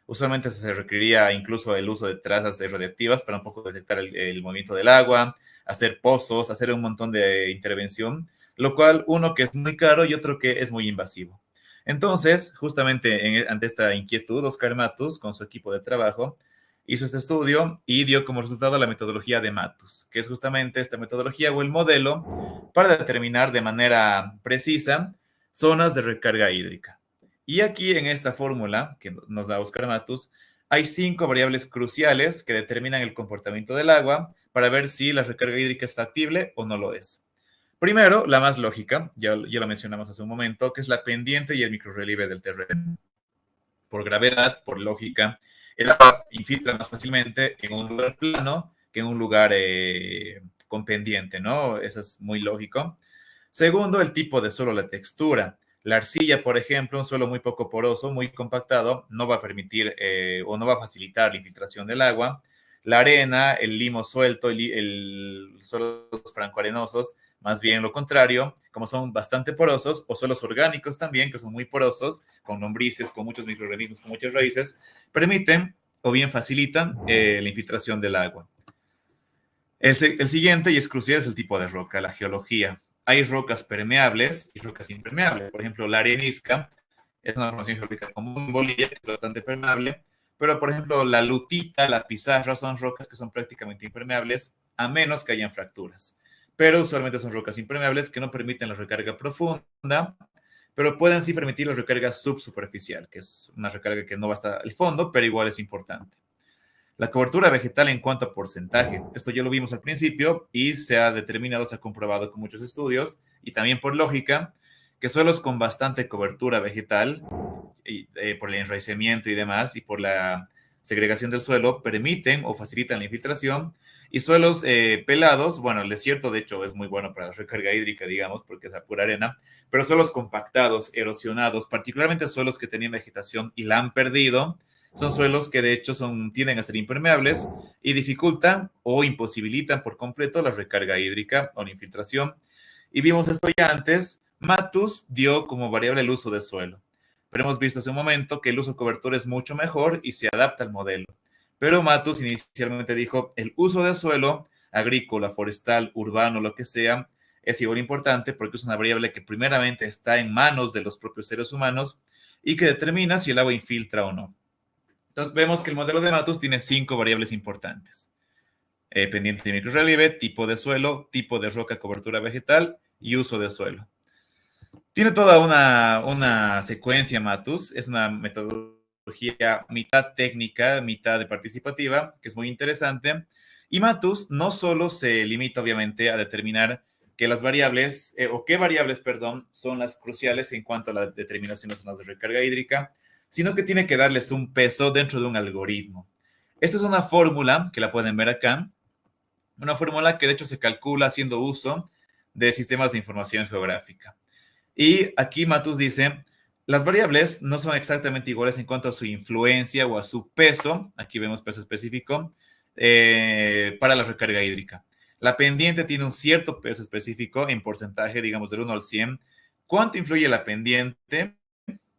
Usualmente se requeriría incluso el uso de trazas radioactivas para un poco detectar el movimiento del agua, hacer pozos, hacer un montón de intervención, lo cual uno que es muy caro y otro que es muy invasivo. Entonces, justamente ante esta inquietud, Oscar Matus, con su equipo de trabajo, hizo este estudio y dio como resultado la metodología de Matus, que es justamente esta metodología o el modelo para determinar de manera precisa zonas de recarga hídrica. Y aquí en esta fórmula que nos da Oscar Matus, hay 5 variables cruciales que determinan el comportamiento del agua para ver si la recarga hídrica es factible o no lo es. Primero, la más lógica, ya lo mencionamos hace un momento, que es la pendiente y el microrrelieve del terreno. Por gravedad, por lógica, el agua infiltra más fácilmente en un lugar plano que en un lugar con pendiente, ¿no? Eso es muy lógico. Segundo, el tipo de suelo, la textura. La arcilla, por ejemplo, un suelo muy poco poroso, muy compactado, no va a permitir o no va a facilitar la infiltración del agua. La arena, el limo suelto, el suelos francoarenosos, más bien lo contrario, como son bastante porosos, o suelos orgánicos también, que son muy porosos, con lombrices, con muchos microorganismos, con muchas raíces, permiten o bien facilitan la infiltración del agua. El siguiente, y es crucial, es el tipo de roca, la geología. Hay rocas permeables y rocas impermeables. Por ejemplo, la arenisca es una formación geológica común en Bolivia, que es bastante permeable, pero por ejemplo, la lutita, la pizarra son rocas que son prácticamente impermeables, a menos que hayan fracturas. Pero usualmente son rocas impermeables que no permiten la recarga profunda, pero pueden sí permitir la recarga subsuperficial, que es una recarga que no va hasta el fondo, pero igual es importante. La cobertura vegetal en cuanto a porcentaje. Esto ya lo vimos al principio y se ha determinado, se ha comprobado con muchos estudios y también por lógica, que suelos con bastante cobertura vegetal, por el enraizamiento y demás, y por la segregación del suelo, permiten o facilitan la infiltración. Y suelos pelados, bueno, el desierto de hecho es muy bueno para la recarga hídrica, digamos, porque es a pura arena, pero suelos compactados, erosionados, particularmente suelos que tenían vegetación y la han perdido, son suelos que de hecho tienden a ser impermeables y dificultan o imposibilitan por completo la recarga hídrica o la infiltración. Y vimos esto ya antes. Matus dio como variable el uso de suelo, pero hemos visto hace un momento que el uso de cobertura es mucho mejor y se adapta al modelo. Pero Matus inicialmente dijo, el uso de suelo agrícola, forestal, urbano, lo que sea, es igual importante porque es una variable que primeramente está en manos de los propios seres humanos y que determina si el agua infiltra o no. Entonces vemos que el modelo de Matus tiene 5 variables importantes. Pendiente de microrrelieve, tipo de suelo, tipo de roca, cobertura vegetal y uso de suelo. Tiene toda una secuencia Matus, es una metodología mitad técnica, mitad participativa, que es muy interesante. Y Matus no solo se limita obviamente a determinar que las variables, qué variables, perdón, son las cruciales en cuanto a la determinación de zonas de recarga hídrica, sino que tiene que darles un peso dentro de un algoritmo. Esta es una fórmula que la pueden ver acá, una fórmula que de hecho se calcula haciendo uso de sistemas de información geográfica. Y aquí Matus dice, las variables no son exactamente iguales en cuanto a su influencia o a su peso, aquí vemos peso específico, para la recarga hídrica. La pendiente tiene un cierto peso específico en porcentaje, digamos del 1 al 100. ¿Cuánto influye la pendiente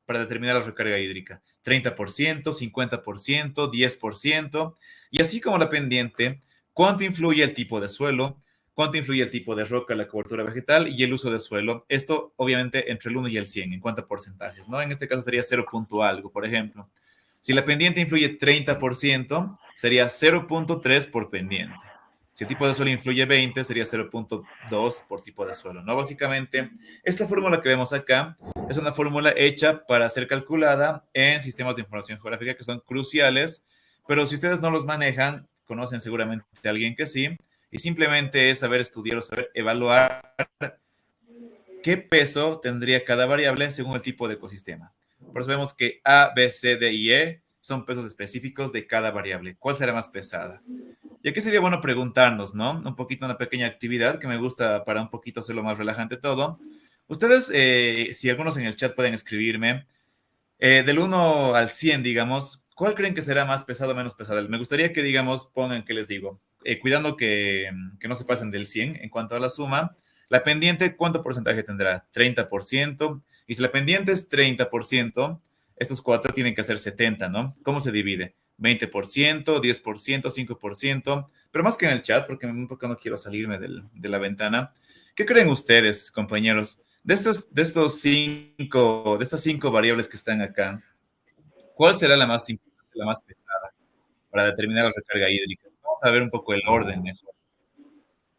para determinar la recarga hídrica? 30%, 50%, 10%. Y así como la pendiente, ¿cuánto influye el tipo de suelo? ¿Cuánto influye el tipo de roca, la cobertura vegetal y el uso de suelo? Esto, obviamente, entre el 1 y el 100, en cuanto a porcentajes, ¿no? En este caso sería 0 punto algo, por ejemplo. Si la pendiente influye 30%, sería 0.3 por pendiente. Si el tipo de suelo influye 20, sería 0.2 por tipo de suelo, ¿no? Básicamente, esta fórmula que vemos acá es una fórmula hecha para ser calculada en sistemas de información geográfica que son cruciales, pero si ustedes no los manejan, conocen seguramente a alguien que sí, y simplemente es saber estudiar o saber evaluar qué peso tendría cada variable según el tipo de ecosistema. Por eso vemos que A, B, C, D y E son pesos específicos de cada variable. ¿Cuál será más pesada? Y aquí sería bueno preguntarnos, ¿no? Un poquito una pequeña actividad que me gusta para un poquito hacerlo más relajante todo. Ustedes, si algunos en el chat pueden escribirme, del 1 al 100, digamos, ¿cuál creen que será más pesado o menos pesado? Me gustaría que, digamos, pongan, ¿qué les digo? Cuidando que no se pasen del 100 en cuanto a la suma. La pendiente, ¿cuánto porcentaje tendrá? 30%. Y si la pendiente es 30%, estos 4 tienen que ser 70, ¿no? ¿Cómo se divide? 20%, 10%, 5%. Pero más que en el chat, porque no quiero salirme de la ventana. ¿Qué creen ustedes, compañeros? De estas 5 variables que están acá, ¿cuál será la más importante, la más pesada para determinar la recarga hídrica? Vamos a ver un poco el orden mejor.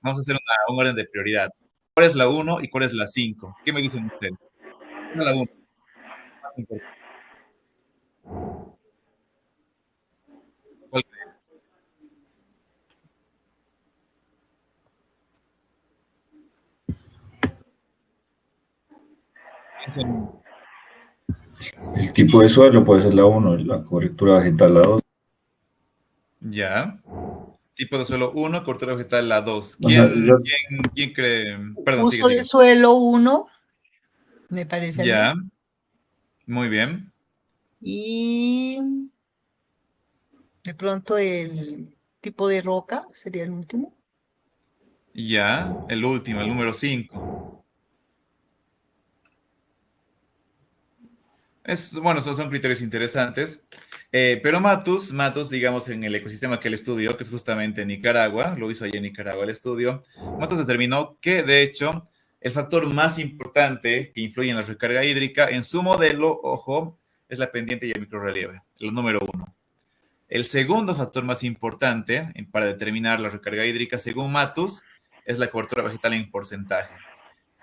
Vamos a hacer un orden de prioridad. ¿Cuál es la 1 y cuál es la 5? ¿Qué me dicen ustedes? ¿Cuál es la 1? Más importante. ¿Cuál creen? Piensen. El tipo de suelo puede ser la 1, la cobertura vegetal la 2. Ya. Tipo de suelo 1, cobertura vegetal la 2. O sea, ¿Quién cree? Perdón, Uso sigue. de suelo 1, me parece a mí. Ya. Muy bien. Y de pronto el tipo de roca sería el último. Ya. El último, el número 5. Bueno, esos son criterios interesantes. Pero Matus, digamos, en el ecosistema que él estudió, que es justamente Nicaragua, lo hizo allí en Nicaragua el estudio, Matus determinó que, de hecho, el factor más importante que influye en la recarga hídrica en su modelo, ojo, es la pendiente y el microrrelieve, el número 1. El segundo factor más importante para determinar la recarga hídrica, según Matus, es la cobertura vegetal en porcentaje.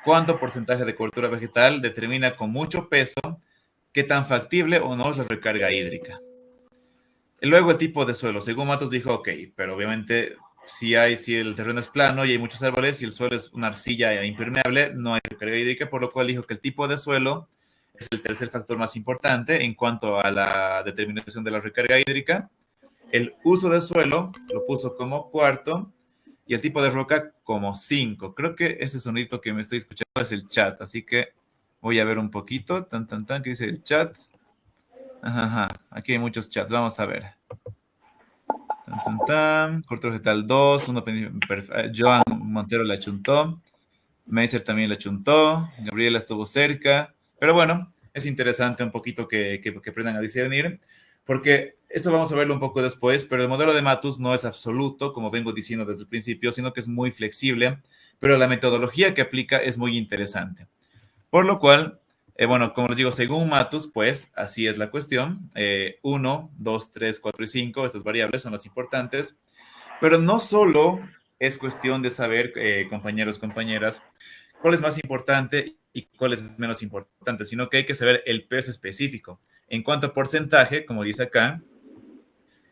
¿Cuánto porcentaje de cobertura vegetal determina con mucho peso qué tan factible o no es la recarga hídrica? Luego el tipo de suelo. Según Matos dijo, ok, pero obviamente si el terreno es plano y hay muchos árboles y el suelo es una arcilla impermeable, no hay recarga hídrica, por lo cual dijo que el tipo de suelo es el tercer factor más importante en cuanto a la determinación de la recarga hídrica. El uso de suelo lo puso como cuarto y el tipo de roca como 5. Creo que ese sonidito que me estoy escuchando es el chat, así que voy a ver un poquito. ¿Qué dice el chat? Ajá. Aquí hay muchos chats, vamos a ver. Corto vegetal 2, Joan Montero la chuntó. Meiser también la chuntó. Gabriela estuvo cerca. Pero bueno, es interesante un poquito que aprendan a discernir. porque esto vamos a verlo un poco después, pero el modelo de Matus no es absoluto, como vengo diciendo desde el principio, sino que es muy flexible, pero la metodología que aplica es muy interesante. Por lo cual, bueno, como les digo, según Matus, pues así es la cuestión. 1, 2, 3, 4 y 5, estas variables son las importantes, pero no solo es cuestión de saber, compañeros, compañeras, cuál es más importante y cuál es menos importante, sino que hay que saber el peso específico. En cuanto a porcentaje, como dice acá,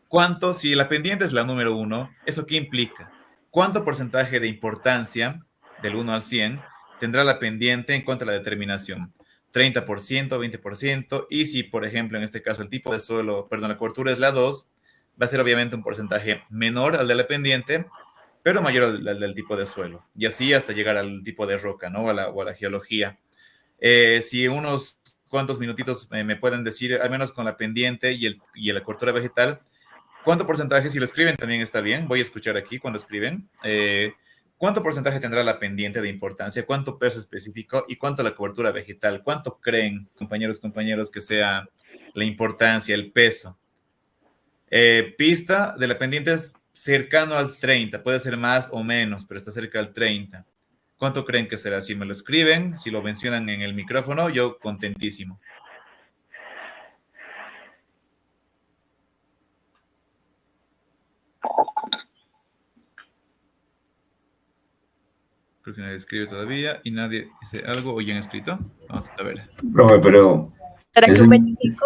¿cuánto, si la pendiente es la número 1, eso qué implica? ¿Cuánto porcentaje de importancia, del 1 al 100, tendrá la pendiente en cuanto a la determinación? 30%, 20%, y si, por ejemplo, en este caso el tipo de suelo, perdón, la cobertura es la 2, va a ser obviamente un porcentaje menor al de la pendiente, pero mayor al del tipo de suelo, y así hasta llegar al tipo de roca, ¿no? O a la geología. Si unos cuantos minutitos me pueden decir, al menos con la pendiente y la cobertura vegetal, ¿cuánto porcentaje, si lo escriben también está bien, voy a escuchar aquí cuando escriben, ¿cuánto porcentaje tendrá la pendiente de importancia? ¿Cuánto peso específico? ¿Y cuánto la cobertura vegetal? ¿Cuánto creen, compañeros, que sea la importancia, el peso? Pista de la pendiente es cercano al 30, puede ser más o menos, pero está cerca al 30. ¿Cuánto creen que será? Si me lo escriben, si lo mencionan en el micrófono, yo contentísimo. Creo que nadie escribe todavía y nadie dice algo o ya han escrito. Vamos a ver. Profe, pero ¿Será que un 25?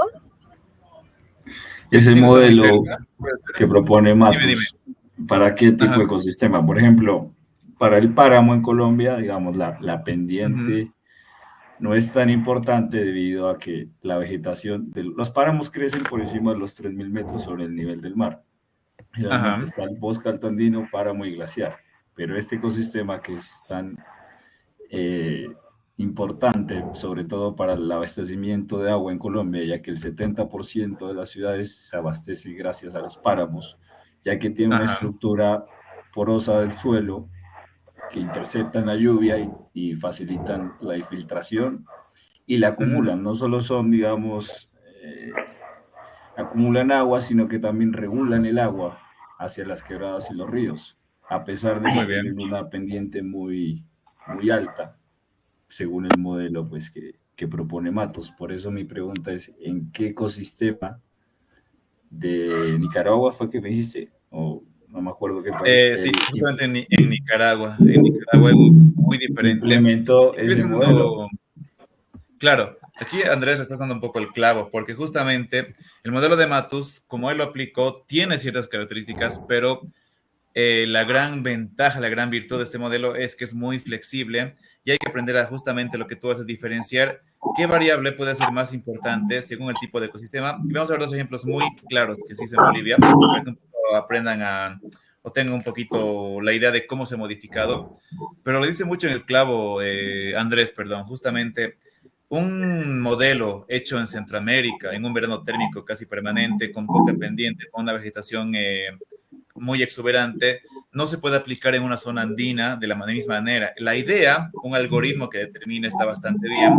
ese modelo que propone Dime, Matus, ¿para qué tipo Ajá. de ecosistema? Por ejemplo, para el páramo en Colombia, digamos, la pendiente no es tan importante debido a que la vegetación, los páramos crecen por encima de los 3.000 metros sobre el nivel del mar. Generalmente está el bosque altoandino, páramo y glaciar, pero este ecosistema que es tan importante, sobre todo para el abastecimiento de agua en Colombia, ya que el 70% de las ciudades se abastece gracias a los páramos, ya que tiene una estructura porosa del suelo que interceptan la lluvia y facilitan la infiltración y la acumulan. No solo son, digamos, acumulan agua, sino que también regulan el agua hacia las quebradas y los ríos, a pesar de que tienen una pendiente muy, muy alta, según el modelo pues, que propone Matus. Por eso mi pregunta es, ¿en qué ecosistema de Nicaragua fue que me dijiste? O no me acuerdo qué país. Sí, justamente en Nicaragua. En Nicaragua es muy diferente. Implementó ese modelo. Claro, aquí Andrés está dando un poco el clavo, porque justamente el modelo de Matus, como él lo aplicó, tiene ciertas características, pero la gran ventaja, la gran virtud de este modelo es que es muy flexible y hay que aprender a justamente lo que tú haces, diferenciar qué variable puede ser más importante según el tipo de ecosistema. Y vamos a ver dos ejemplos muy claros que se hizo en Bolivia, para que aprendan o tengan un poquito la idea de cómo se ha modificado. Pero lo dice mucho en el clavo, Andrés, perdón, justamente un modelo hecho en Centroamérica, en un verano térmico casi permanente, con poca pendiente, con una vegetación muy exuberante, no se puede aplicar en una zona andina de la misma manera. La idea, un algoritmo que determina está bastante bien,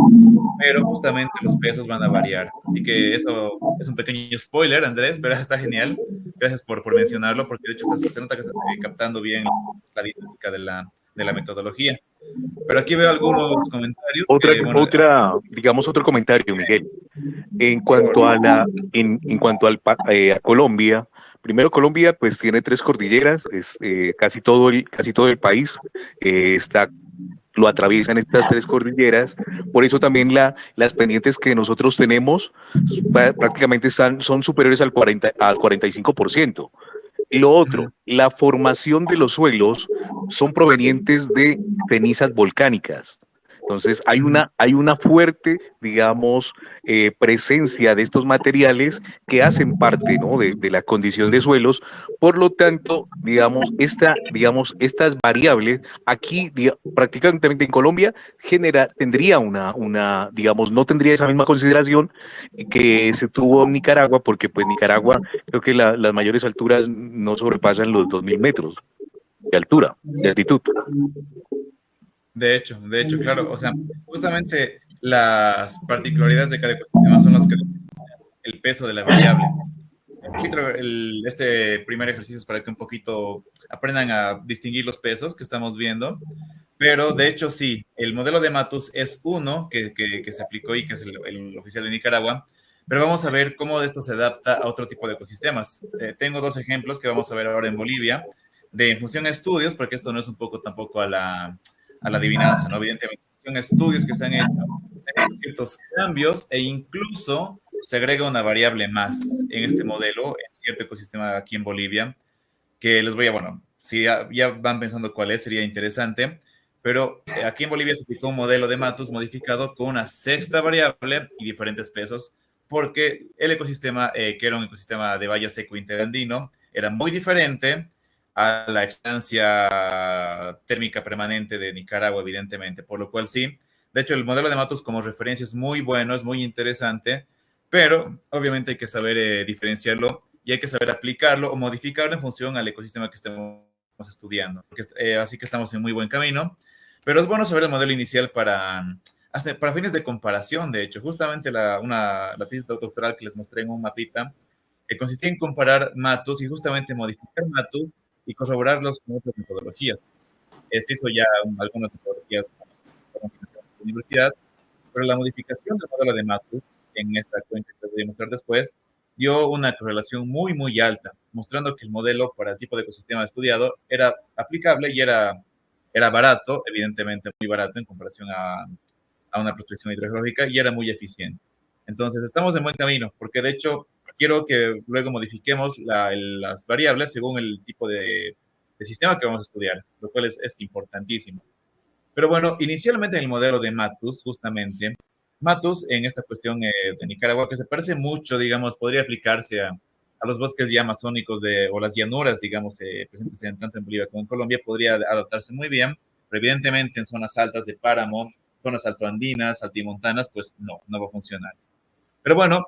pero justamente los pesos van a variar. Así que eso es un pequeño spoiler, Andrés, pero está genial. Gracias por mencionarlo, porque de hecho se nota que estás captando bien la dinámica de la metodología. Pero aquí veo algunos comentarios. Digamos otro comentario, Miguel. En cuanto a a Colombia, primero Colombia pues tiene 3 cordilleras, casi todo el país lo atraviesan estas 3 cordilleras, por eso también las pendientes que nosotros tenemos prácticamente son superiores al 45%. Y lo otro, la formación de los suelos son provenientes de cenizas volcánicas. Entonces hay una fuerte, digamos, presencia de estos materiales que hacen parte, ¿no?, de la condición de suelos. Por lo tanto, estas variables aquí, prácticamente en Colombia, tendría digamos, no tendría esa misma consideración que se tuvo en Nicaragua, porque pues Nicaragua, creo que las mayores alturas no sobrepasan los 2.000 metros de altura, de altitud. De hecho, claro, o sea, justamente las particularidades de cada ecosistema son las que el peso de la variable. repito, este primer ejercicio es para que un poquito aprendan a distinguir los pesos que estamos viendo, pero de hecho sí, el modelo de Matus es uno que se aplicó y que es el oficial de Nicaragua, pero vamos a ver cómo esto se adapta a otro tipo de ecosistemas. Tengo dos ejemplos que vamos a ver ahora en Bolivia, de en función a estudios, porque esto no es un poco tampoco a la adivinanza, ¿no? Evidentemente, son estudios que se han hecho ciertos cambios e incluso se agrega una variable más en este modelo, en cierto ecosistema aquí en Bolivia, que les voy a, bueno, si ya van pensando cuál es, sería interesante, pero aquí en Bolivia se aplicó un modelo de Matus modificado con una sexta variable y diferentes pesos, porque el ecosistema, que era un ecosistema de valle seco interandino, era muy diferente a la estancia térmica permanente de Nicaragua, evidentemente, por lo cual sí. De hecho, el modelo de Matus como referencia es muy bueno, es muy interesante, pero obviamente hay que saber diferenciarlo y hay que saber aplicarlo o modificarlo en función al ecosistema que estemos estudiando. Así que estamos en muy buen camino, pero es bueno saber el modelo inicial para fines de comparación. De hecho, justamente la tesis doctoral que les mostré en un mapita consistía en comparar Matus y justamente modificar Matus y corroborarlos con otras metodologías. Se hizo ya algunas metodologías con la universidad, pero la modificación del modelo de Matus en esta cuenta que les voy a mostrar después dio una correlación muy, muy alta, mostrando que el modelo para el tipo de ecosistema estudiado era aplicable y era barato, evidentemente muy barato en comparación a una prospección hidrogeológica, y era muy eficiente. Entonces, estamos en buen camino, porque de hecho quiero que luego modifiquemos las variables según el tipo de sistema que vamos a estudiar, lo cual es importantísimo. Pero bueno, inicialmente en el modelo de Matus, justamente, Matus en esta cuestión de Nicaragua, que se parece mucho, digamos, podría aplicarse a los bosques ya amazónicos o las llanuras, digamos, presentes tanto en Bolivia como en Colombia, podría adaptarse muy bien, pero evidentemente en zonas altas de páramo, zonas altoandinas, altimontanas, pues no va a funcionar. Pero bueno,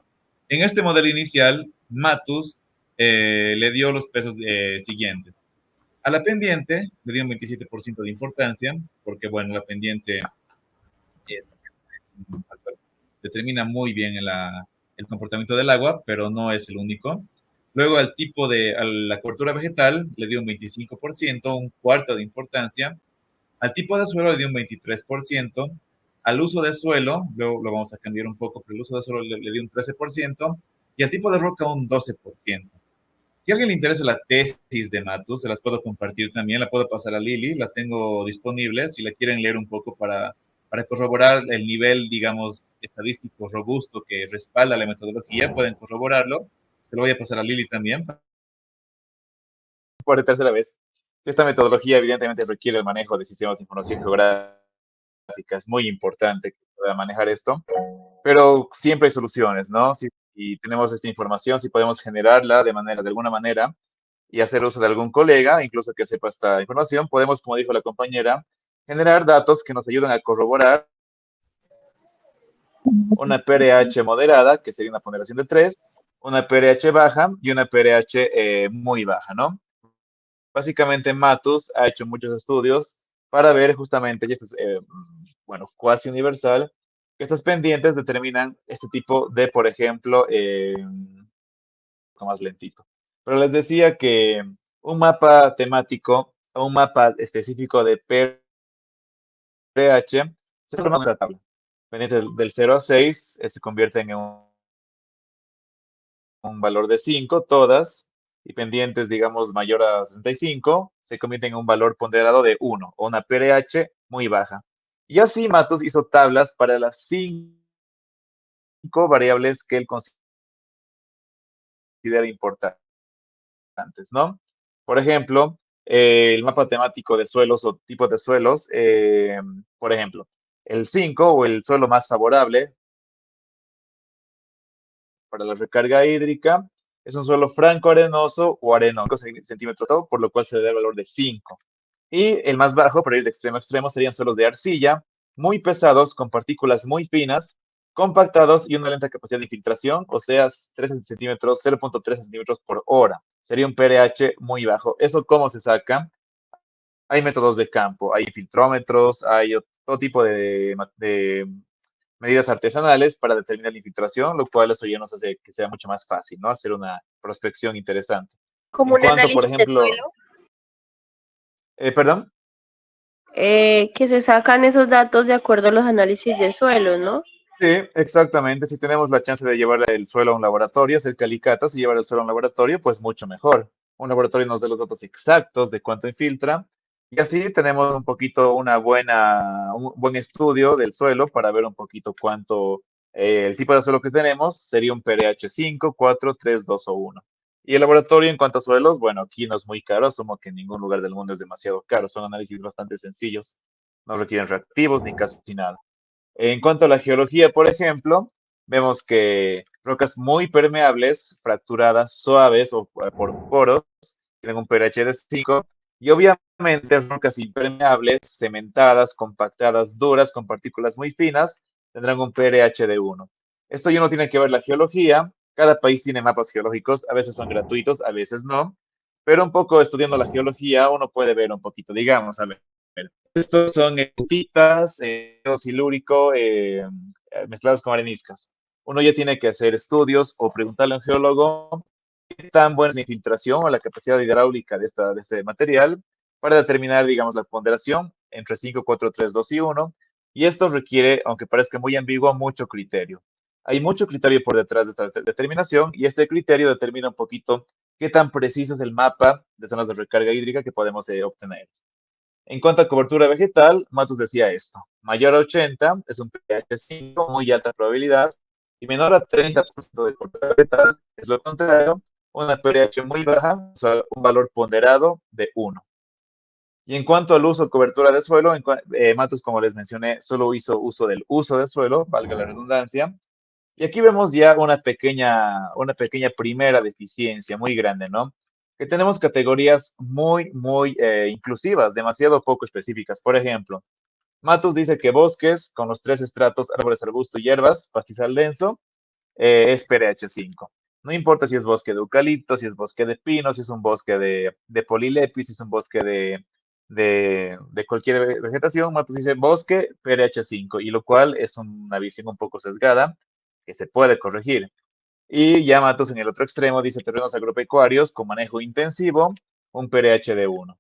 en este modelo inicial, Matus le dio los pesos siguientes. A la pendiente le dio un 27% de importancia, porque bueno, la pendiente determina muy bien el comportamiento del agua, pero no es el único. Luego a la cobertura vegetal le dio un 25%, un cuarto de importancia. Al tipo de suelo le dio un 23%. Al uso de suelo, luego lo vamos a cambiar un poco, pero el uso de suelo le dio un 13%. Y al tipo de roca un 12%. Si a alguien le interesa la tesis de Matus, se las puedo compartir también, la puedo pasar a Lili, la tengo disponible, si la quieren leer un poco para corroborar el nivel, digamos, estadístico robusto que respalda la metodología, pueden corroborarlo. Se lo voy a pasar a Lili también. Por tercera vez, esta metodología evidentemente requiere el manejo de sistemas de información geográfica, es muy importante para manejar esto, pero siempre hay soluciones, ¿no? Si tenemos esta información, si podemos generarla de alguna manera y hacer uso de algún colega, incluso que sepa esta información, podemos, como dijo la compañera, generar datos que nos ayuden a corroborar una PRH moderada, que sería una ponderación de 3, una PRH baja y una PRH muy baja, ¿no? Básicamente, Matus ha hecho muchos estudios para ver justamente, y esto es, bueno, cuasi universal, que estas pendientes determinan este tipo de, por ejemplo, más lentito. Pero les decía que un mapa temático o un mapa específico de pH se forma en una tabla. Pendiente del 0 a 6 se convierten en un valor de 5, todas, y pendientes, digamos, mayor a 65, se convierten en un valor ponderado de 1 o una pH muy baja. Y así Matus hizo tablas para las 5 variables que él considera importantes, ¿no? Por ejemplo, el mapa temático de suelos o tipos de suelos, por ejemplo, el 5 o el suelo más favorable para la recarga hídrica es un suelo franco arenoso o arenoso, centímetros todo, por lo cual se le da el valor de 5. Y el más bajo, para ir de extremo a extremo, serían suelos de arcilla, muy pesados, con partículas muy finas, compactados y una lenta capacidad de infiltración, o sea, 13 centímetros, 0.13 centímetros por hora. Sería un pH muy bajo. ¿Eso cómo se saca? Hay métodos de campo, hay filtrómetros, hay todo tipo de medidas artesanales para determinar la infiltración, lo cual eso ya nos hace que sea mucho más fácil, ¿no? Hacer una prospección interesante. Como En un cuanto, por análisis de ejemplo, suelo, perdón. que se sacan esos datos de acuerdo a los análisis de suelo, ¿no? Sí, exactamente. Si tenemos la chance de llevar el suelo a un laboratorio, hacer calicatas y llevar el suelo a un laboratorio, pues mucho mejor. Un laboratorio nos da los datos exactos de cuánto infiltra y así tenemos un poquito un buen estudio del suelo para ver un poquito cuánto, el tipo de suelo que tenemos sería un pH 5, 4, 3, 2 o 1. Y el laboratorio en cuanto a suelos, bueno, aquí no es muy caro, asumo que en ningún lugar del mundo es demasiado caro, son análisis bastante sencillos, no requieren reactivos ni casi nada. En cuanto a la geología, por ejemplo, vemos que rocas muy permeables, fracturadas, suaves o por poros, tienen un pH de 5, y obviamente rocas impermeables, cementadas, compactadas, duras, con partículas muy finas, tendrán un pH de 1. Esto ya no tiene que ver la geología, cada país tiene mapas geológicos, a veces son gratuitos, a veces no, pero un poco estudiando la geología uno puede ver un poquito, digamos, a ver. Estos son gotitas, silúrico, mezclados con areniscas. Uno ya tiene que hacer estudios o preguntarle a un geólogo qué tan buena es la infiltración o la capacidad hidráulica de este material para determinar, digamos, la ponderación entre 5, 4, 3, 2 y 1. Y esto requiere, aunque parezca muy ambiguo, mucho criterio. Hay mucho criterio por detrás de esta determinación y este criterio determina un poquito qué tan preciso es el mapa de zonas de recarga hídrica que podemos obtener. En cuanto a cobertura vegetal, Matus decía esto: mayor a 80 es un pH 5, muy alta probabilidad, y menor a 30% de cobertura vegetal es lo contrario, una pH muy baja, o sea, un valor ponderado de 1. Y en cuanto al uso de cobertura de suelo, Matus, como les mencioné, solo hizo uso del uso de suelo, valga la redundancia, y aquí vemos ya una pequeña primera deficiencia muy grande, ¿no? Que tenemos categorías muy, muy inclusivas, demasiado poco específicas. Por ejemplo, Matus dice que bosques con los 3 estratos, árboles, arbusto y hierbas, pastizal denso, es pH 5. No importa si es bosque de eucalipto, si es bosque de pino, si es un bosque de polilepis, si es un bosque de cualquier vegetación, Matus dice bosque pH 5, y lo cual es una visión un poco sesgada que se puede corregir. Y ya Matos en el otro extremo dice terrenos agropecuarios con manejo intensivo, un pH de 1.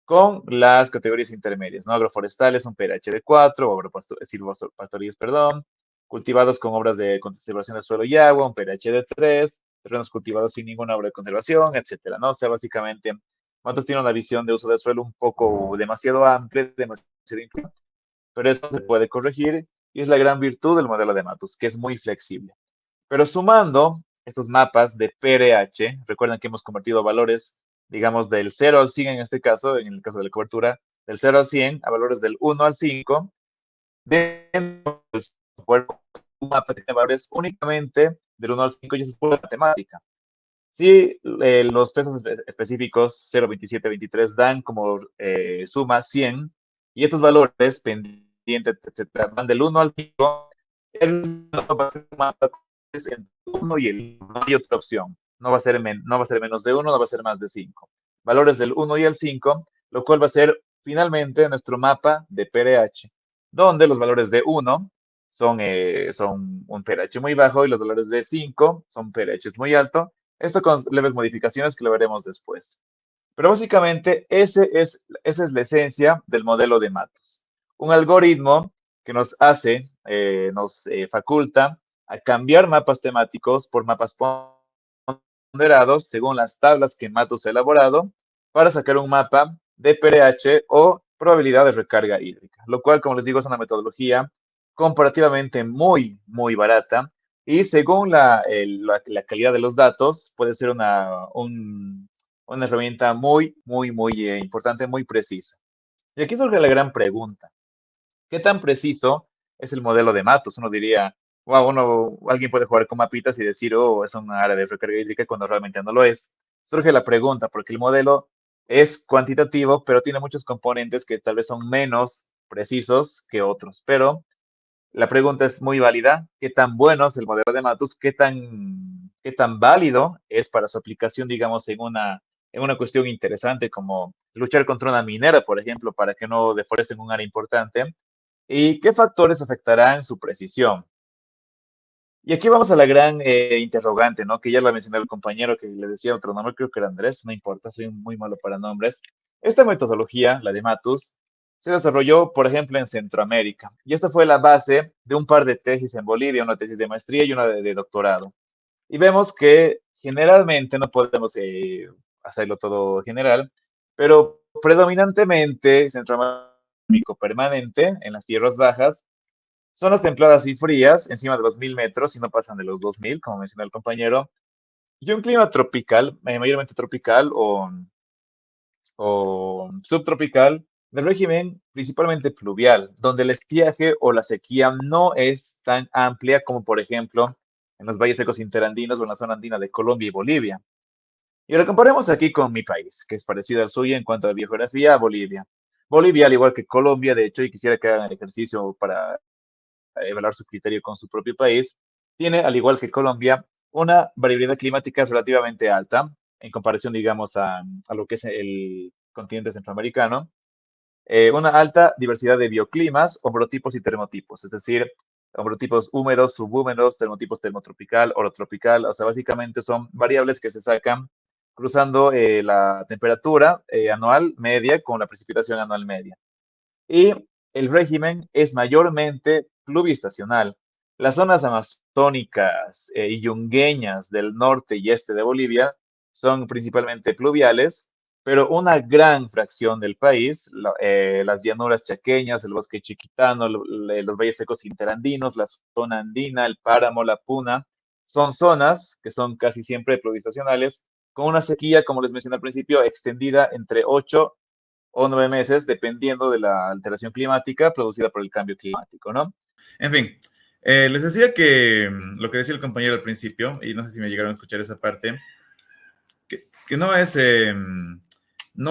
Con las categorías intermedias, ¿no? Agroforestales, un pH de 4, silvopastorils, perdón, cultivados con obras de conservación de suelo y agua, un pH de 3, terrenos cultivados sin ninguna obra de conservación, etcétera, ¿no? O sea, básicamente, Matos tiene una visión de uso de suelo un poco demasiado amplia, demasiado importante, pero eso se puede corregir y es la gran virtud del modelo de Matus, que es muy flexible. Pero sumando estos mapas de PRH, recuerden que hemos convertido valores, digamos, del 0 al 100 en este caso, en el caso de la cobertura, del 0 al 100 a valores del 1 al 5, dentro del software, un mapa tiene valores únicamente del 1 al 5 y eso es pura matemática. Si los pesos específicos 0, 27, 23 dan como suma 100 y estos valores pendientes, etcétera, van del 1 al 5, el va a ser un mapa entre 1 y el 1, no hay otra opción. No va a ser menos de 1, no va a ser más de 5. Valores del 1 y el 5, lo cual va a ser finalmente nuestro mapa de pH, donde los valores de 1 son un pH muy bajo y los valores de 5 son pH muy alto. Esto con leves modificaciones que lo veremos después. Pero básicamente esa es la esencia del modelo de Matos. Un algoritmo que nos faculta a cambiar mapas temáticos por mapas ponderados según las tablas que Matos ha elaborado para sacar un mapa de pH o probabilidad de recarga hídrica, lo cual, como les digo, es una metodología comparativamente muy, muy barata y según la calidad de los datos puede ser una herramienta muy, muy, muy importante, muy precisa. Y aquí surge la gran pregunta: ¿qué tan preciso es el modelo de Matos? Uno diría, wow, alguien puede jugar con mapitas y decir, oh, es una área de recarga hídrica cuando realmente no lo es. Surge la pregunta, porque el modelo es cuantitativo, pero tiene muchos componentes que tal vez son menos precisos que otros. Pero la pregunta es muy válida: ¿qué tan bueno es el modelo de Matus? ¿Qué tan válido es para su aplicación, digamos, en una cuestión interesante como luchar contra una minera, por ejemplo, para que no deforesten un área importante? ¿Y qué factores afectarán su precisión? Y aquí vamos a la gran interrogante, ¿no? Que ya la mencioné el compañero que le decía otro nombre, creo que era Andrés, no importa, soy muy malo para nombres. Esta metodología, la de Matus, se desarrolló, por ejemplo, en Centroamérica. Y esta fue la base de un par de tesis en Bolivia, una tesis de maestría y una de doctorado. Y vemos que generalmente no podemos hacerlo todo general, pero predominantemente Centroamérica permanente en las tierras bajas, zonas templadas y frías, encima de los 1000 metros y no pasan de los 2000, como mencionó el compañero, y un clima tropical, mayormente tropical o subtropical, del régimen principalmente pluvial, donde el estiaje o la sequía no es tan amplia como, por ejemplo, en los valles secos interandinos o en la zona andina de Colombia y Bolivia. Y ahora comparemos aquí con mi país, que es parecido al suyo en cuanto a biografía, Bolivia. Bolivia, al igual que Colombia, de hecho, y quisiera que hagan el ejercicio para evaluar su criterio con su propio país, tiene, al igual que Colombia, una variabilidad climática relativamente alta en comparación, digamos, a lo que es el continente centroamericano. Una alta diversidad de bioclimas, hombrotipos y termotipos, es decir, hombrotipos húmedos, subhúmedos, termotipos termotropical, orotropical, o sea, básicamente son variables que se sacan cruzando la temperatura anual media con la precipitación anual media. Y el régimen es mayormente pluviestacional. Las zonas amazónicas y yungueñas del norte y este de Bolivia son principalmente pluviales, pero una gran fracción del país, las llanuras chaqueñas, el bosque chiquitano, los valles secos interandinos, la zona andina, el páramo, la puna, son zonas que son casi siempre pluviestacionales, con una sequía, como les mencioné al principio, extendida entre 8 o 9 meses, dependiendo de la alteración climática producida por el cambio climático, ¿no? En fin, les decía que lo que decía el compañero al principio, y no sé si me llegaron a escuchar esa parte, que no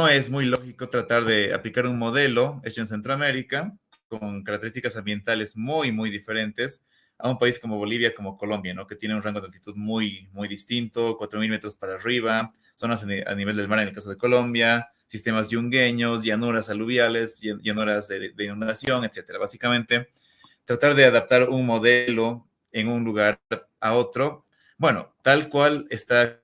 es muy lógico tratar de aplicar un modelo hecho en Centroamérica con características ambientales muy, muy diferentes a un país como Bolivia, como Colombia, ¿no? Que tiene un rango de altitud muy, muy distinto, 4000 metros para arriba, zonas a nivel del mar en el caso de Colombia, sistemas yungueños, llanuras aluviales, llanuras de inundación, etcétera. Básicamente, tratar de adaptar un modelo en un lugar a otro, bueno, tal cual está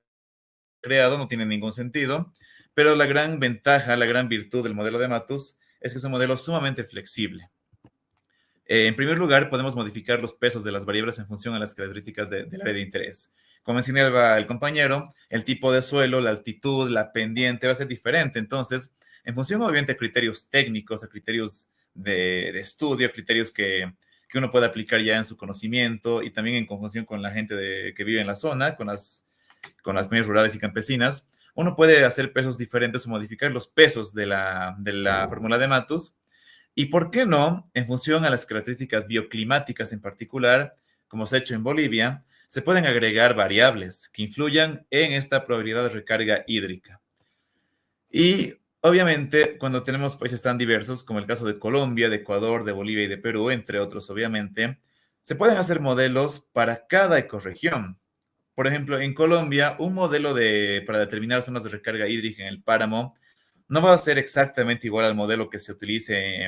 creado, no tiene ningún sentido, pero la gran ventaja, la gran virtud del modelo de Matus es que es un modelo sumamente flexible. En primer lugar, podemos modificar los pesos de las variables en función a las características del área de interés. Como mencionaba el compañero, el tipo de suelo, la altitud, la pendiente va a ser diferente. Entonces, en función obviamente a criterios técnicos, a criterios de estudio, a criterios que uno puede aplicar ya en su conocimiento y también en conjunción con la gente que vive en la zona, con las comunidades rurales y campesinas, uno puede hacer pesos diferentes o modificar los pesos de la fórmula de Matus. Y por qué no, en función a las características bioclimáticas en particular, como se ha hecho en Bolivia, se pueden agregar variables que influyan en esta probabilidad de recarga hídrica. Y obviamente, cuando tenemos países tan diversos como el caso de Colombia, de Ecuador, de Bolivia y de Perú, entre otros, obviamente, se pueden hacer modelos para cada ecorregión. Por ejemplo, en Colombia, un modelo para determinar zonas de recarga hídrica en el páramo no va a ser exactamente igual al modelo que se utilice